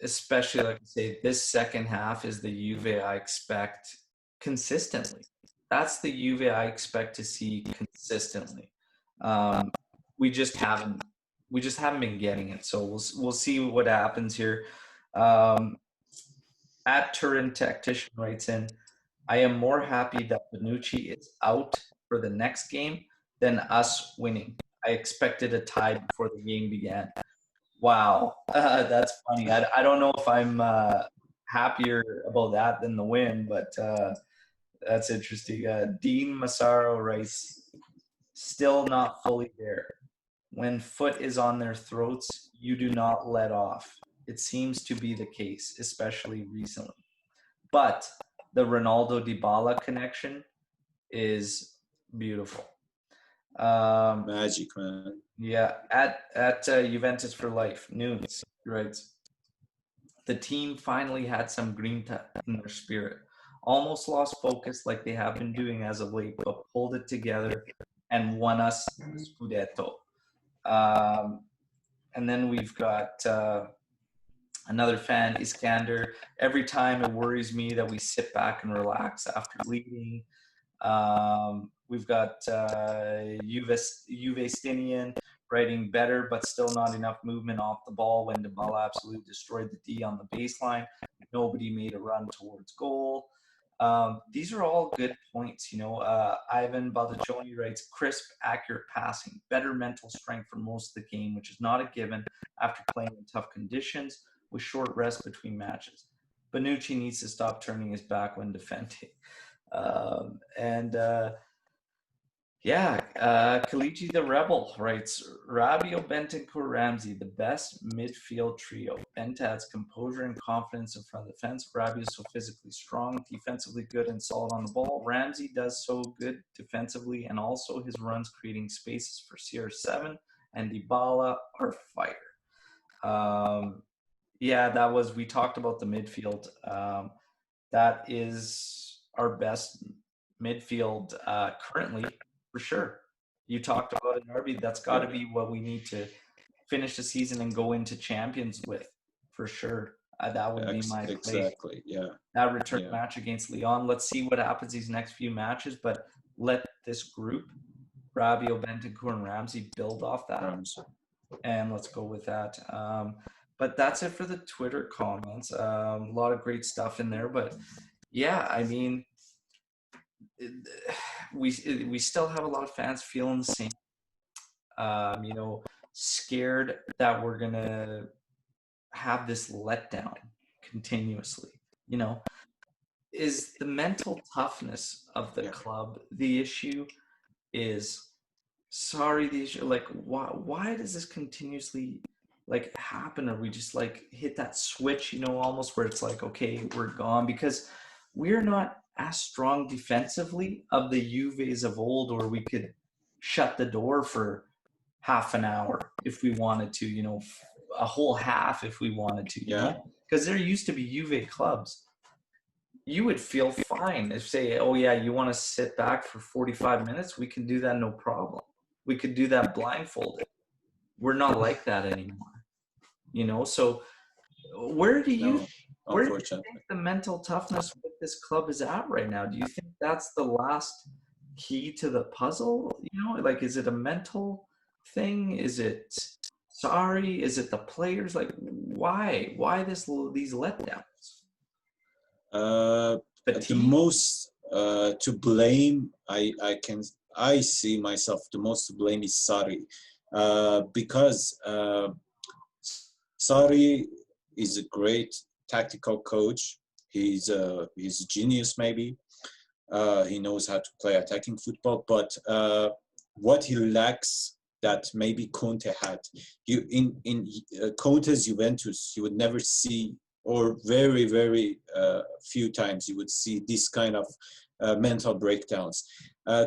Especially, like I say, this second half is the Juve I expect consistently. That's the Juve I expect to see consistently. We just haven't been getting it. So we'll see what happens here. At Turin Tactician writes in, I am more happy that Bonucci is out for the next game than us winning. I expected a tie before the game began. Wow, that's funny. I don't know if I'm happier about that than the win, but that's interesting. Dean Massaro writes, still not fully there. When foot is on their throats, you do not let off. It seems to be the case, especially recently. But the Ronaldo Dybala connection is beautiful.
Magic, man.
Yeah, at Juventus for life, Nunes writes, the team finally had some grinta in their spirit. Almost lost focus like they have been doing as of late, but pulled it together and won us Scudetto. And then we've got another fan, Iskander. Every time it worries me that we sit back and relax after leading. We've got Juvestinian writing, better, but still not enough movement off the ball when Dybala absolutely destroyed the D on the baseline. Nobody made a run towards goal. These are all good points. Ivan Baldaccioni writes, crisp, accurate passing, better mental strength for most of the game, which is not a given after playing in tough conditions with short rest between matches. Bonucci needs to stop turning his back when defending. Kaliji the Rebel writes, Rabiot, Bentancur, Ramsey, the best midfield trio. Benta adds composure and confidence in front of the fence. Rabiot is so physically strong, defensively good and solid on the ball. Ramsey does so good defensively, and also his runs creating spaces for CR7 and Dybala are fire. We talked about the midfield. That is our best midfield currently, for sure. You talked about it, Arbi. That's got to be what we need to finish the season and go into champions with, for sure. That would be my play.
Exactly, yeah.
That return match against Lyon. Let's see what happens these next few matches, but let this group, Rabiot, Bentancur, and Ramsey, build off that. And let's go with that. But that's it for the Twitter comments. A lot of great stuff in there, but yeah, I mean, we still have a lot of fans feeling the same. Scared that we're gonna have this letdown continuously. Is the mental toughness of the club the issue? Is Sarri the issue? Like, why does this continuously happen? Or we just hit that switch, almost where it's like, okay, we're gone, because we're not as strong defensively of the Juves of old, or we could shut the door for half an hour if we wanted to, a whole half if we wanted to, because there used to be Juve clubs. You would feel fine if, say, oh yeah, you want to sit back for 45 minutes, we can do that, no problem. We could do that blindfolded. We're not like that anymore, so where do you think the mental toughness with this club is at right now? Do you think that's the last key to the puzzle? Is it a mental thing? Is it Sarri? Is it the players? Why these letdowns?
The most to blame, I see myself, the most to blame is Sarri, because Sarri is a great tactical coach. He's a genius, maybe. He knows how to play attacking football, but what he lacks that maybe Conte had. In Conte's Juventus, you would never see, or very, very few times you would see this kind of mental breakdowns.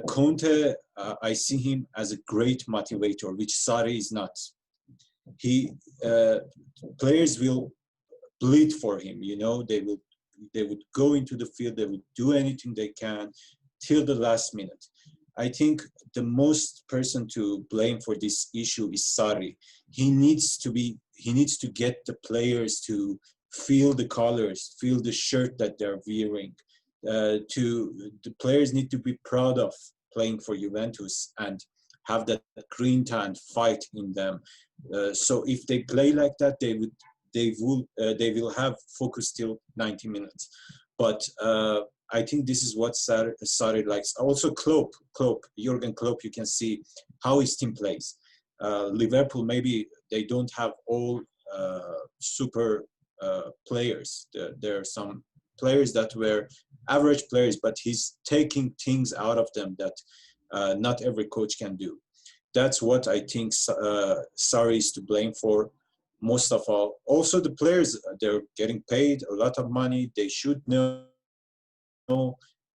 Conte, I see him as a great motivator, which Sarri is not. Players will bleed for him, they would go into the field, they would do anything they can till the last minute. I think the most person to blame for this issue is Sarri. He needs to get the players to feel the colors, feel the shirt that they're wearing. The players need to be proud of playing for Juventus and have that grinta and fight in them. So if they play like that, they will have focus till 90 minutes. But I think this is what Sarri likes. Also, Jurgen Klopp, you can see how his team plays. Liverpool, maybe they don't have all super players. There are some players that were average players, but he's taking things out of them that not every coach can do. That's what I think Sarri is to blame for most of all. Also, the players, they're getting paid a lot of money. They should know.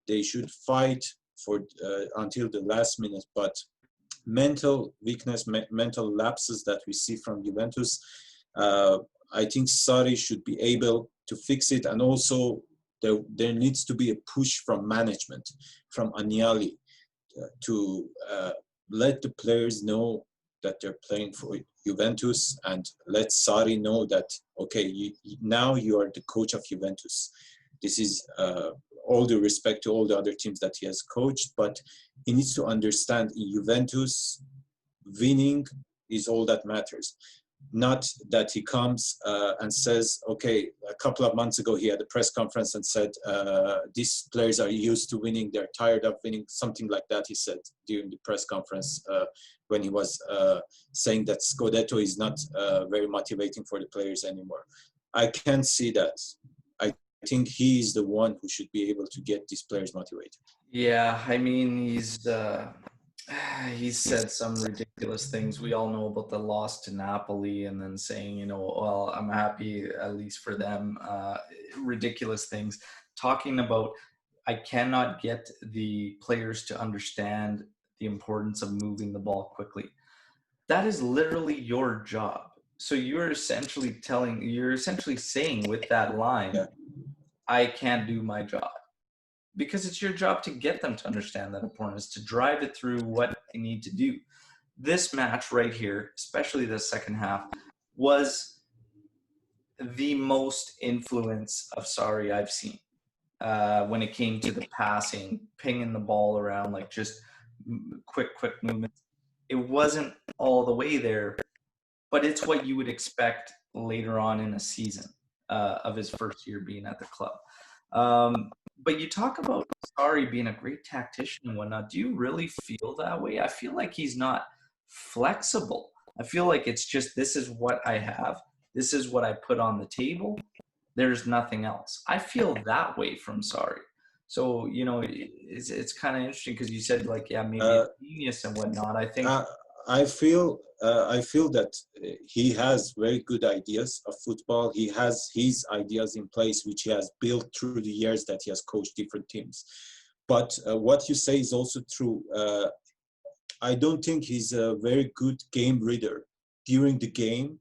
They should fight for until the last minute. But mental weakness, mental lapses that we see from Juventus, I think Sarri should be able to fix it. And also, there needs to be a push from management, from Agnelli, to let the players know that they're playing for Juventus, and let Sarri know that, okay, now you are the coach of Juventus. This is all due respect to all the other teams that he has coached, but he needs to understand in Juventus, winning is all that matters. Not that he comes and says, okay, a couple of months ago he had a press conference and said, these players are used to winning, they're tired of winning, something like that he said during the press conference when he was saying that Scudetto is not very motivating for the players anymore. I can't see that. I think he is the one who should be able to get these players motivated.
Yeah, I mean, he's said some ridiculous things. We all know about the loss to Napoli, and then saying, well, I'm happy at least for them. Ridiculous things. Talking about, I cannot get the players to understand the importance of moving the ball quickly. That is literally your job. So you're essentially saying with that line,
Yeah.
I can't do my job. Because it's your job to get them to understand that importance, to drive it through what they need to do. This match right here, especially the second half, was the most influence of Sarri I've seen when it came to the passing, pinging the ball around, like just quick movements. It wasn't all the way there, but it's what you would expect later on in a season of his first year being at the club. But you talk about Sarri being a great tactician and whatnot. Do you really feel that way? I feel like he's not flexible. I feel like it's just, this is what I have. This is what I put on the table. There's nothing else. I feel that way from Sarri. So, it's kind of interesting because you said, like, yeah, maybe a genius and whatnot. I think
I feel that he has very good ideas of football. He has his ideas in place, which he has built through the years that he has coached different teams. But what you say is also true. I don't think he's a very good game reader. During the game,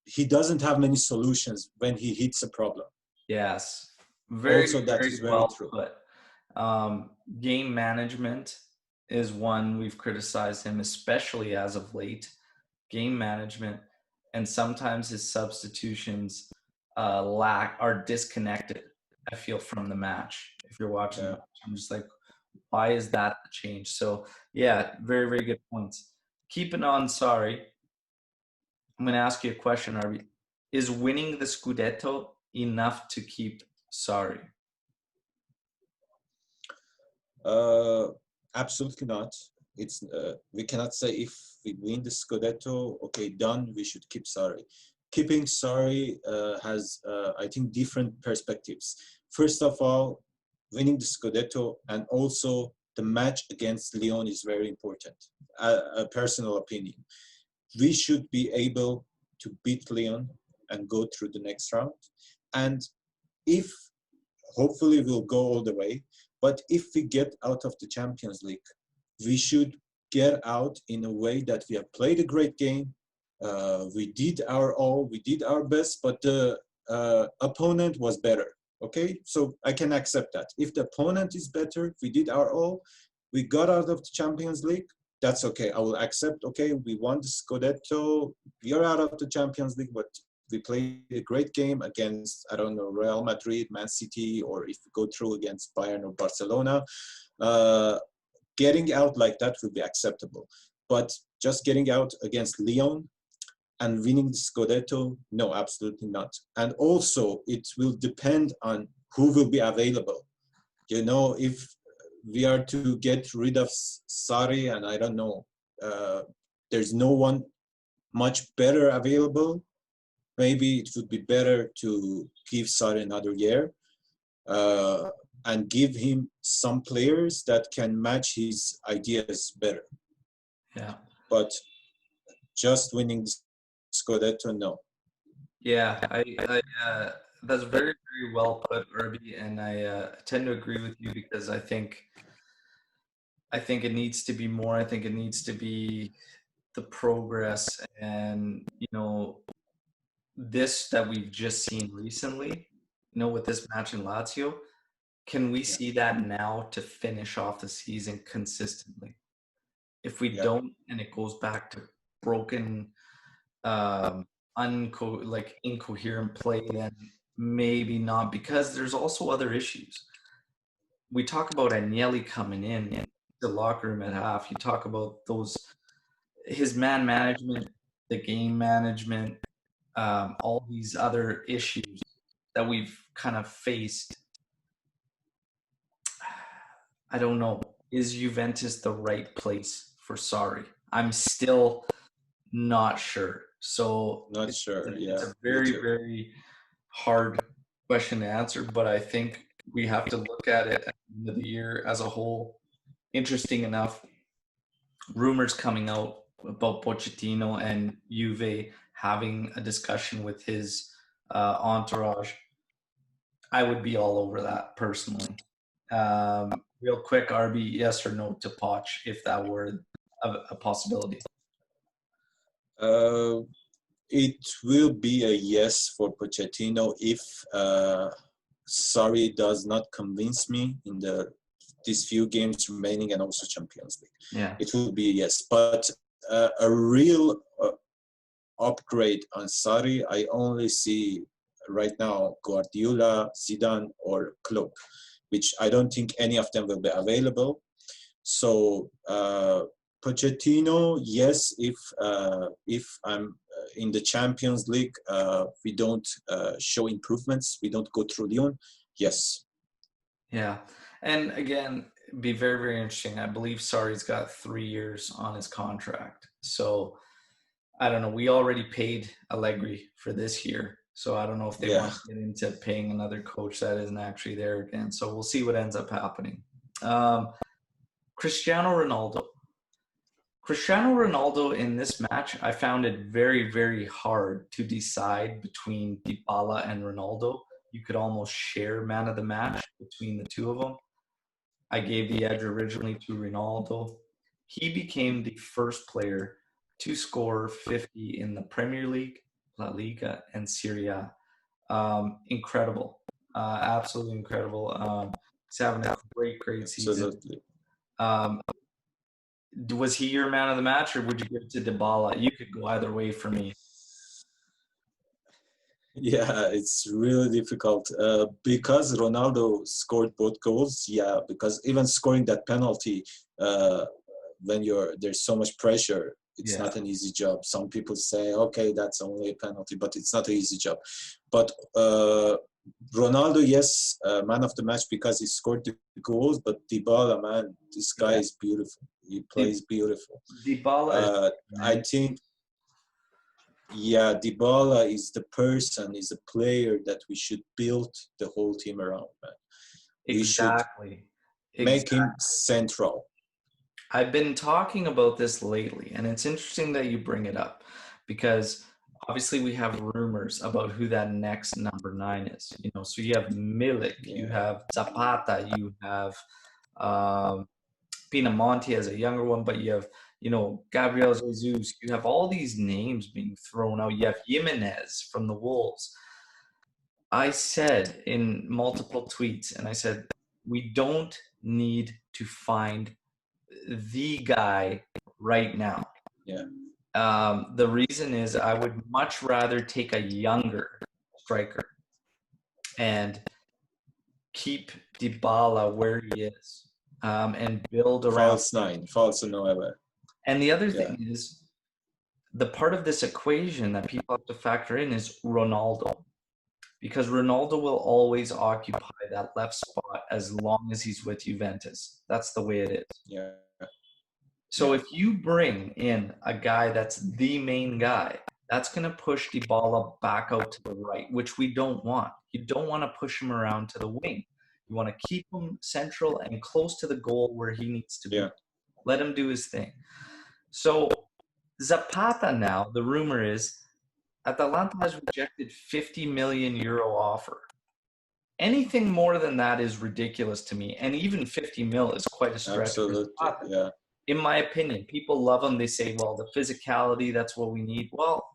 he doesn't have many solutions when he hits a problem.
Yes,
Also, that is very
well
true.
put. Game management is one we've criticized him, especially as of late. Game management, and sometimes his substitutions are disconnected, I feel, from the match. If you're watching the match, I'm just like, why is that the change? So yeah, very, very good points. Keeping on Sarri, I'm going to ask you a question, Arbi. Is winning the Scudetto enough to keep Sarri?
Absolutely not. It's we cannot say if we win the Scudetto, okay, done, we should keep Sarri. Keeping Sarri has, I think, different perspectives. First of all, winning the Scudetto and also the match against Lyon is very important. A personal opinion. We should be able to beat Lyon and go through the next round. And if, hopefully we'll go all the way, but if we get out of the Champions League, we should get out in a way that we have played a great game. We did our all, we did our best, but the opponent was better. Okay, so I can accept that. If the opponent is better, we did our all, we got out of the Champions League, that's okay. I will accept, okay, we won the Scudetto, we are out of the Champions League, but we played a great game against, I don't know, Real Madrid, Man City, or if we go through against Bayern or Barcelona. Getting out like that would be acceptable. But just getting out against Lyon and winning the Scudetto, no, absolutely not. And also, it will depend on who will be available. You know, if we are to get rid of Sarri, and I don't know, there's no one much better available. Maybe it would be better to give Sarri another year and give him some players that can match his ideas better.
Yeah.
But just winning the Scudetto, no.
Yeah, that's very, very well put, Arbi, and I tend to agree with you because I think it needs to be more. I think it needs to be the progress and, this that we've just seen recently, with this match in Lazio, can we
Yeah.
see that now to finish off the season consistently? If we
Yeah.
don't, and it goes back to broken, incoherent play, then maybe not, because there's also other issues. We talk about Agnelli coming in the locker room at half. You talk about his man management, the game management, all these other issues that we've kind of faced. I don't know. Is Juventus the right place for Sarri? I'm still not sure. So
Not sure.
it's a very, very hard question to answer, but I think we have to look at it at the end of the year as a whole. Interesting enough, rumors coming out about Pochettino and Juve having a discussion with his entourage. I would be all over that personally. Real quick, Arbi, yes or no to Poch if that were a possibility?
It will be a yes for Pochettino if Sarri does not convince me in these few games remaining and also Champions League.
Yeah,
it will be a yes. But a real upgrade on Sarri, I only see right now Guardiola, Zidane, or Klopp, which I don't think any of them will be available. So Pochettino, yes, if I'm in the Champions League, we don't show improvements, we don't go through Lyon, yes.
Yeah, and again, be very, very interesting. I believe Sarri's got 3 years on his contract. So I don't know. We already paid Allegri for this year. So I don't know if they want to get into paying another coach that isn't actually there again. So we'll see what ends up happening. Cristiano Ronaldo. Cristiano Ronaldo in this match, I found it very, very hard to decide between Dybala and Ronaldo. You could almost share man of the match between the two of them. I gave the edge originally to Ronaldo. He became the first player to score 50 in the Premier League, La Liga, and serieA. Incredible. Absolutely incredible. He's having a great, great season.
Absolutely.
Was he your man of the match, or would you give it to Dybala? You could go either way for me.
Yeah, it's really difficult because Ronaldo scored both goals. Yeah, because even scoring that penalty when there's so much pressure, it's not an easy job. Some people say, okay, that's only a penalty, but it's not an easy job. But Ronaldo, yes, man of the match because he scored the goals. But Dybala, man, this guy is beautiful. He plays beautiful.
Dybala,
I think. Yeah, Dybala is the player that we should build the whole team around, man.
Exactly.
Make him central.
I've been talking about this lately, and it's interesting that you bring it up because obviously we have rumors about who that next number 9 is. So you have Milik, you have Zapata, you have Pinamonti as a younger one, but you have Gabriel Jesus. You have all these names being thrown out. You have Jimenez from the Wolves. I said in multiple tweets, and I said, we don't need to find the guy right now.
Yeah.
The reason is I would much rather take a younger striker and keep Dybala where he is and build around.
False 9, false 9.
And the other thing is, the part of this equation that people have to factor in is Ronaldo. because Ronaldo will always occupy that left spot as long as he's with Juventus. That's the way it is.
Yeah.
So if you bring in a guy that's the main guy, that's going to push Dybala back out to the right, which we don't want. You don't want to push him around to the wing. You want to keep him central and close to the goal where he needs to be.
Yeah.
Let him do his thing. So Zapata now, the rumor is, Atalanta has rejected 50 million euro offer. Anything more than that is ridiculous to me. And even 50 mil is quite a stretch.
Absolutely. Yeah.
In my opinion, people love him. They say, well, the physicality, that's what we need. Well,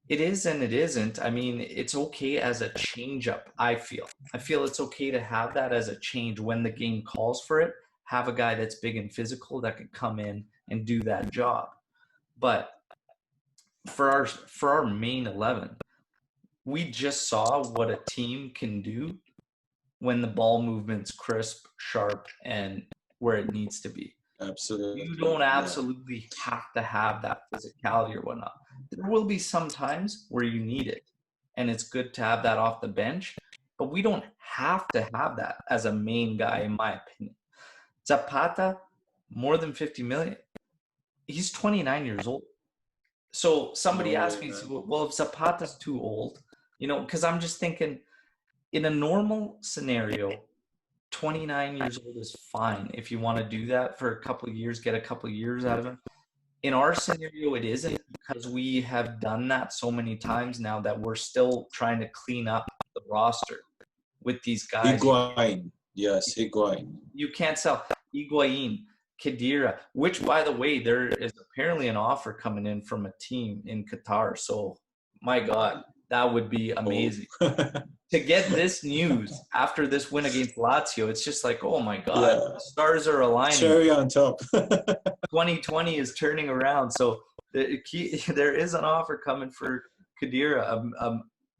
it is and it isn't. I mean, it's okay as a change-up, I feel. I feel it's okay to have that as a change when the game calls for it. Have a guy that's big and physical that can come in and do that job. But for our main 11, we just saw what a team can do when the ball movement's crisp, sharp, and where it needs to be.
Absolutely.
You don't absolutely have to have that physicality or whatnot. There will be some times where you need it, and it's good to have that off the bench, but we don't have to have that as a main guy, in my opinion. Zapata, more than 50 million. He's 29 years old. So somebody asked me, well, if Zapata's too old, because I'm just thinking, in a normal scenario, 29 years old is fine. If you want to do that for a couple of years, get a couple of years out of him. In our scenario, it isn't, because we have done that so many times now that we're still trying to clean up the roster with these guys.
Higuain. Yes, Higuain.
You can't sell Higuain, Khedira, which, by the way, there is apparently an offer coming in from a team in Qatar. So, my God, that would be amazing. To get this news after this win against Lazio, it's just like, oh my God, the stars are aligning.
Cherry on top.
2020 is turning around. So there is an offer coming for Khedira,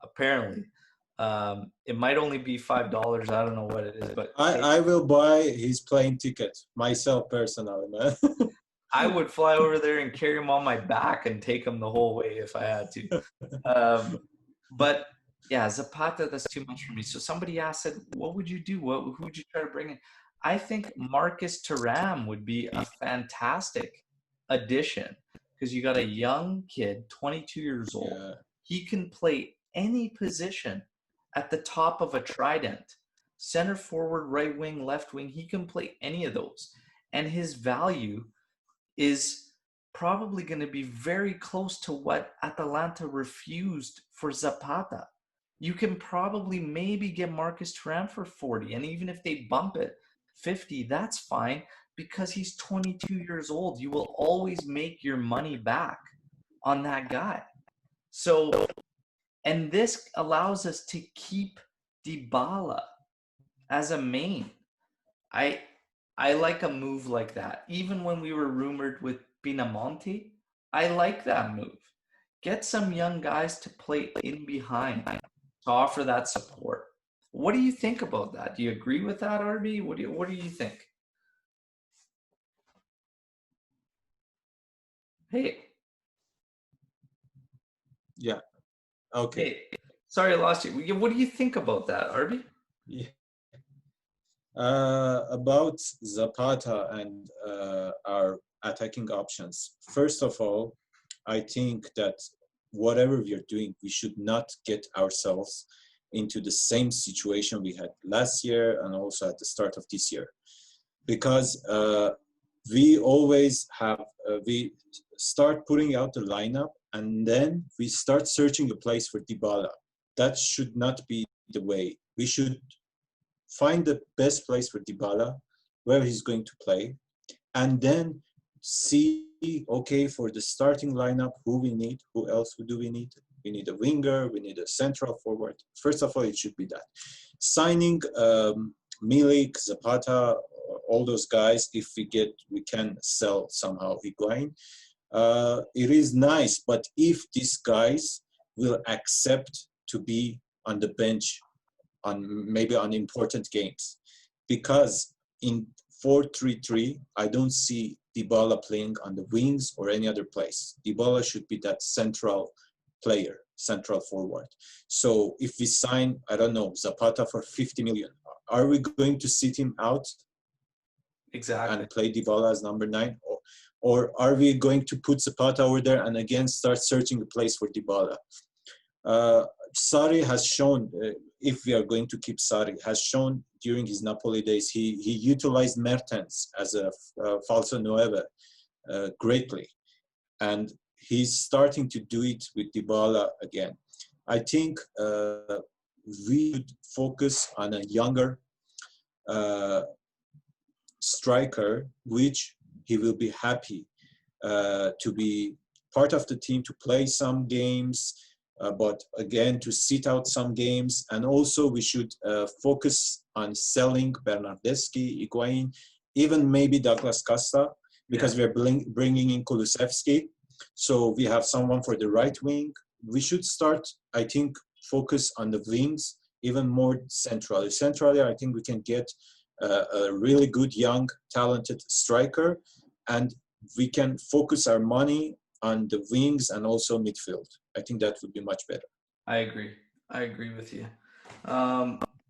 apparently. It might only be $5. I don't know what it is, but
I will buy his plane ticket myself personally, man.
I would fly over there and carry him on my back and take him the whole way if I had to. But yeah, Zapata, that's too much for me. So somebody asked, said, what would you do? Who would you try to bring in? I think Marcus Thuram would be a fantastic addition, because you got a young kid, 22 years old. Yeah. He can play any position at the top of a trident. Center forward, right wing, left wing. He can play any of those. And his value is probably going to be very close to what Atalanta refused for Zapata. You can probably maybe get Marcus Thuram for 40, and even if they bump it 50, that's fine, because he's 22 years old. You will always make your money back on that guy. So, and this allows us to keep Dybala as a main. I like a move like that. Even when we were rumored with Pinamonti, I like that move. Get some young guys to play in behind, to offer that support. What do you think about that? Do you agree with that, Arbi? What do you think? Hey.
Yeah. Okay.
Hey. Sorry, I lost you. What do you think about that, Arbi?
Yeah. About Zapata and our attacking options. First of all, I think that whatever we are doing, we should not get ourselves into the same situation we had last year and also at the start of this year. Because we always have, we start putting out the lineup and then we start searching a place for Dybala. That should not be the way. We should find the best place for Dybala, where he's going to play, and then see, okay, for the starting lineup, who we need, who else do we need? We need a winger, we need a central forward. First of all, it should be that. Signing Milik, Zapata, all those guys, if we can sell somehow Higuain. It is nice, but if these guys will accept to be on the bench maybe on important games, because in 4-3-3, I don't see Dybala playing on the wings or any other place. Dybala should be that central player, central forward. So if we sign, I don't know, Zapata for 50 million, are we going to sit him out
Exactly.
and play Dybala as number 9? Or are we going to put Zapata over there and again start searching a place for Dybala? Sarri has shown, if we are going to keep Sarri, has shown during his Napoli days, he utilized Mertens as a falso nueve greatly. And he's starting to do it with Dybala again. I think we should focus on a younger striker, which he will be happy to be part of the team, to play some games, but again, to sit out some games. And also we should focus on selling Bernardeschi, Higuain, even maybe Douglas Costa, because we are bringing in Kulusevski. So we have someone for the right wing. We should start, I think, focus on the wings even more centrally. Centrally, I think we can get a really good, young, talented striker, and we can focus our money on the wings and also midfield. I think that would be much better.
I agree with you.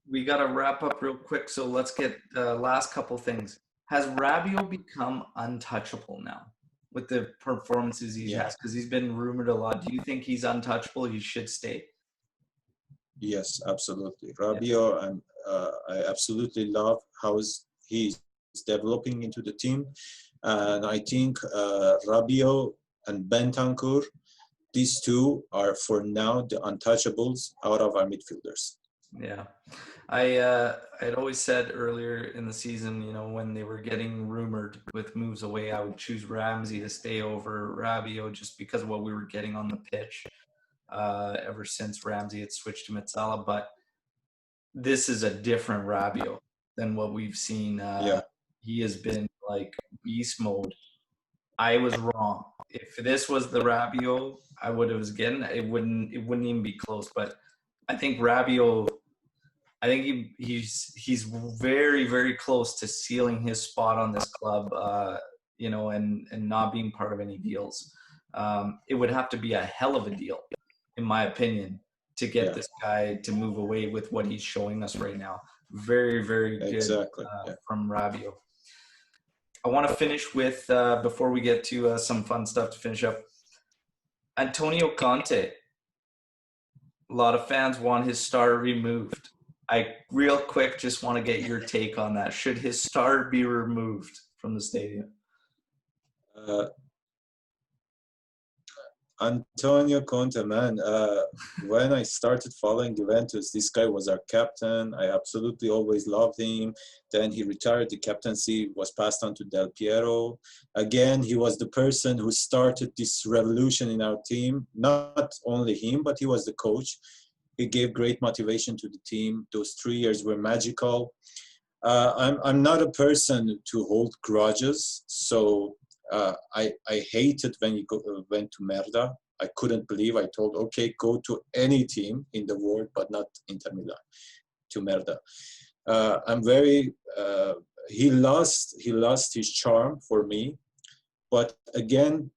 We got to wrap up real quick, so let's get last couple things. Has Rabiot become untouchable now with the performances he's had? Because he's been rumored a lot. Do you think he's untouchable? He should stay?
Yes, absolutely. Rabiot, and I absolutely love how he's developing into the team. And I think Rabiot and Bentancur, these two are for now the untouchables out of our midfielders.
Yeah. I'd always said earlier in the season, you know, when they were getting rumored with moves away, I would choose Ramsey to stay over Rabiot just because of what we were getting on the pitch ever since Ramsey had switched to Metsala. But this is a different Rabiot than what we've seen. He has been like beast mode. I was wrong. If this was the Rabiot I would have again, it wouldn't even be close. But I think Rabiot, I think he's very, very close to sealing his spot on this club, you know, and not being part of any deals. It would have to be a hell of a deal, in my opinion, to get this guy to move away with what he's showing us right now. Very, very good from Rabiot. I want to finish with, before we get to some fun stuff to finish up, Antonio Conte. A lot of fans want his star removed. I real quick just want to get your take on that. Should his star be removed from the stadium?
Antonio Conte, man, when I started following Juventus, this guy was our captain. I absolutely always loved him. Then he retired. The captaincy was passed on to Del Piero. Again, he was the person who started this revolution in our team. Not only him, but he was the coach. He gave great motivation to the team. Those 3 years were magical. I'm not a person to hold grudges, so I hated when he went to Merda. I couldn't believe. I told, okay, go to any team in the world, but not Inter Milan, to Merda. I'm very. He lost his charm for me, but again,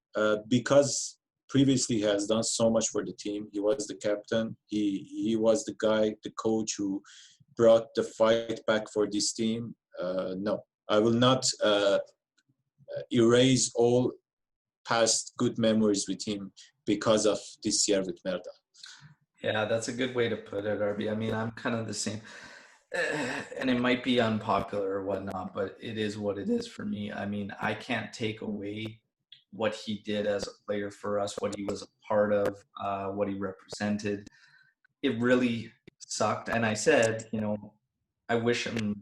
because previously he has done so much for the team. He was the captain. He was the guy, the coach who brought the fight back for this team. No, I will not erase all past good memories with him because of this year with Merda.
Yeah, that's a good way to put it, Arbi. I mean, I'm kind of the same. And it might be unpopular or whatnot, but it is what it is for me. I mean, I can't take away what he did as a player for us, what he was a part of, what he represented. It really sucked. And I said, you know, I wish him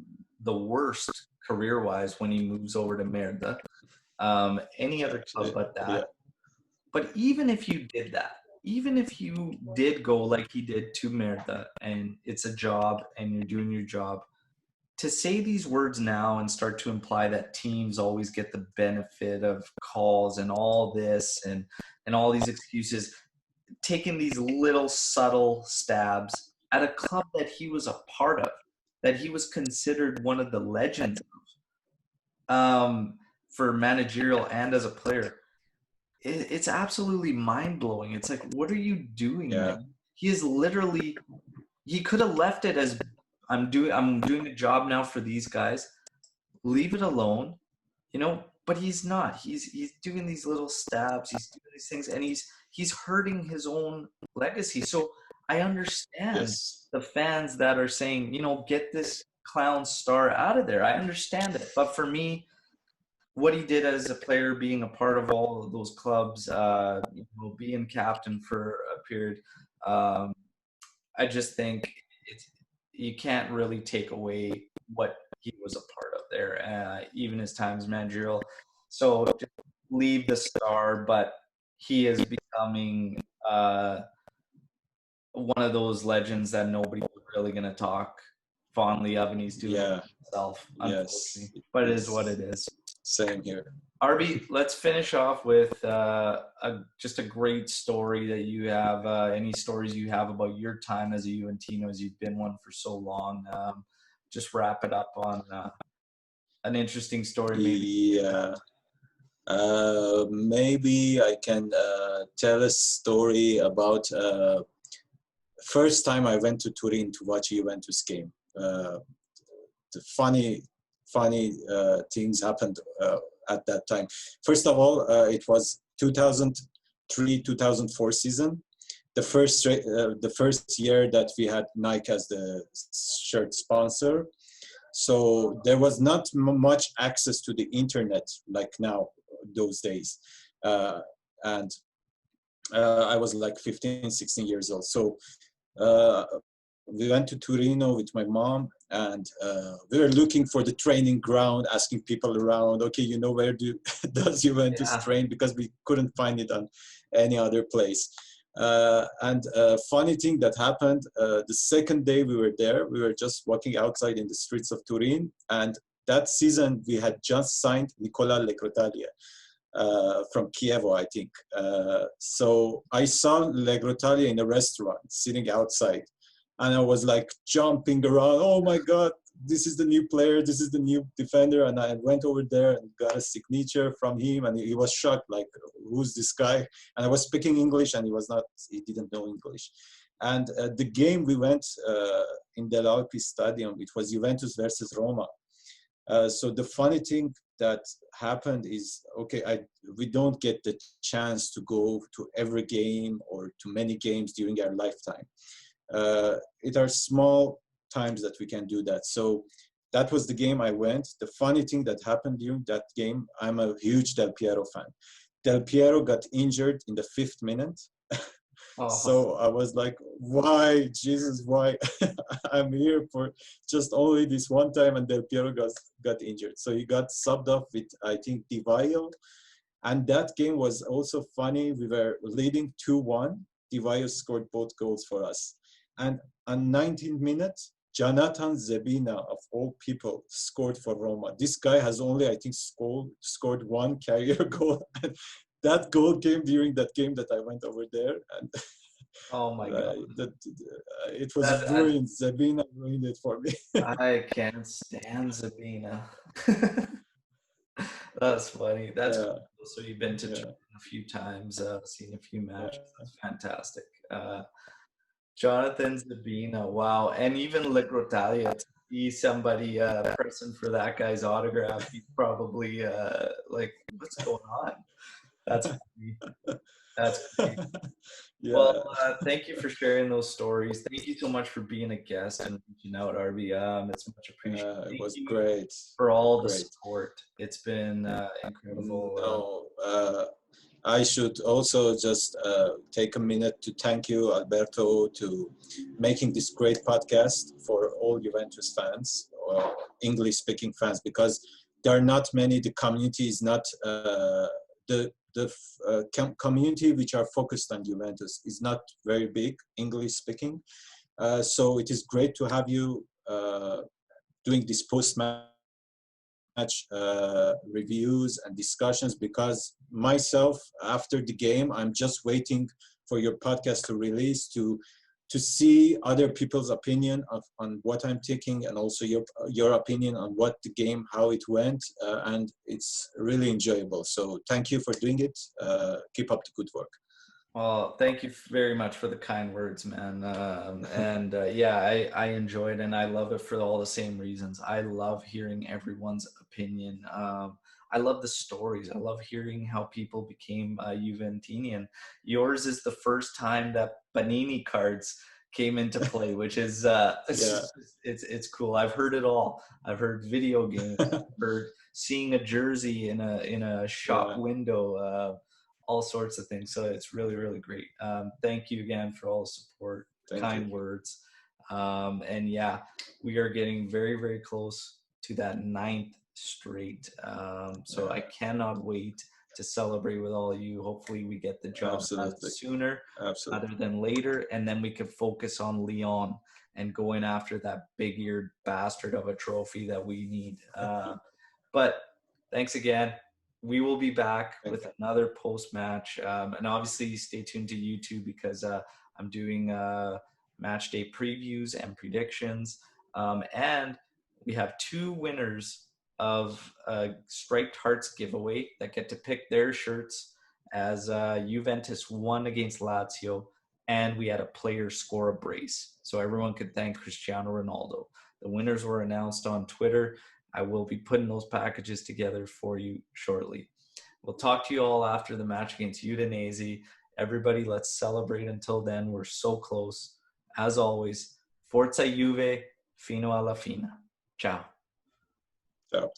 the worst career-wise when he moves over to Merda. Any other club but that. Yeah. But even if you did that, even if you did go like he did to Merda and it's a job and you're doing your job, to say these words now and start to imply that teams always get the benefit of calls and all this and all these excuses, taking these little subtle stabs at a club that he was a part of, that he was considered one of the legends of, for managerial and as a player. it's absolutely mind-blowing. It's like, what are you doing,
Yeah.
man? He is literally, he could have left it as, I'm doing a job now for these guys. Leave it alone, but he's not. He's doing these little stabs, he's doing these things, and he's hurting his own legacy. So I understand
Yes.
the fans that are saying, get this clown star out of there. I understand it. But for me, what he did as a player, being a part of all of those clubs, being captain for a period, um, I just think it's, you can't really take away what he was a part of there, even his time as managerial. So just leave the star, but he is becoming one of those legends that nobody's really going to talk fondly of, and he's doing it
Yeah.
himself,
Yes.
unfortunately. But it is what it
Yes.
is.
Same here.
Arby, let's finish off with just a great story that you have. Any stories you have about your time as a Juventino, as you've been one for so long. Just wrap it up on an interesting story, maybe.
Yeah. Maybe I can tell a story about first time I went to Turin to watch a Juventus game. The funny things happened at that time. First of all, it was 2003-2004 season. The first year that we had Nike as the shirt sponsor. So there was not much access to the internet like now those days. And I was like 15, 16 years old. So uh, we went to Torino with my mom, and we were looking for the training ground, asking people around, okay, where does Juventus
Yeah.
train? Because we couldn't find it on any other place. And funny thing that happened, the second day we were there, we were just walking outside in the streets of Turin, and that season we had just signed Nicola Legrotalia from Kievo, I think. So I saw Legrotalia in a restaurant sitting outside, and I was like jumping around. Oh my God, this is the new player, this is the new defender. And I went over there and got a signature from him, and he was shocked, like, who's this guy? And I was speaking English, and he didn't know English. And the game we went in Del Alpi Stadium, it was Juventus versus Roma. So the funny thing that happened is, okay, we don't get the chance to go to every game or to many games during our lifetime. It are small times that we can do that. So that was the game I went. The funny thing that happened during that game, I'm a huge Del Piero fan. Del Piero got injured in the 5th minute.
Oh,
So I was like, why, Jesus, why? I'm here for just only this one time, and Del Piero got injured. So he got subbed off with, I think, Dybala. And that game was also funny. We were leading 2-1. Dybala scored both goals for us. And on 19th minute, Jonathan Zebina, of all people, scored for Roma. This guy has only, I think, scored one career goal. And that goal came during that game that I went over there. And
oh my God.
it was
That,
ruined. Zebina ruined it for me.
I can't stand Zabina. That's funny. That's
Yeah,
cool. So you've been to
yeah,
Japan a few times, seen a few matches.
yeah.
That's fantastic. Jonathan Zabina, wow. And even Ligrotalia, to see somebody pressing for that guy's autograph, he's probably like, what's going on? That's funny. That's great. Well,
Yeah,
thank you for sharing those stories. Thank you so much for being a guest and reaching out, Arbi. It's much appreciated.
it
Thank
was
you
great,
for all the
great.
support. It's been incredible.
No, I should also just take a minute to thank you, Alberto, to making this great podcast for all Juventus fans, or English-speaking fans, because there are not many. The community is not the community which are focused on Juventus is not very big, English-speaking. So it is great to have you doing this post-match reviews and discussions, because myself, after the game, I'm just waiting for your podcast to release to to see other people's opinion on what I'm taking, and also your opinion on what the game, how it went, and it's really enjoyable. So thank you for doing it. Keep up the good work.
Well, thank you very much for the kind words, man. Yeah, I enjoy it and I love it for all the same reasons. I love hearing everyone's opinion. I love the stories. I love hearing how people became Juventinian. Yours is the first time that Panini cards came into play, which is
Yeah.
it's cool. I've heard it all. I've heard video games. I've heard seeing a jersey in a shop
Yeah.
window. All sorts of things. So it's really, really great. Thank you again for all the support,
Thank you.
kind words. And yeah, we are getting very, very close to that 9th straight. So I cannot wait to celebrate with all of you. Hopefully we get the job done sooner rather than later. And then we can focus on Lyon and going after that big-eared bastard of a trophy that we need. But thanks again. We will be back with another post-match. And obviously stay tuned to YouTube because I'm doing match day previews and predictions. And we have 2 winners of a Striped Hearts giveaway that get to pick their shirts as Juventus won against Lazio. And we had a player score a brace. So everyone could thank Cristiano Ronaldo. The winners were announced on Twitter. I will be putting those packages together for you shortly. We'll talk to you all after the match against Udinese. Everybody, let's celebrate until then. We're so close. As always, Forza Juve, fino alla fine. Ciao.
Ciao.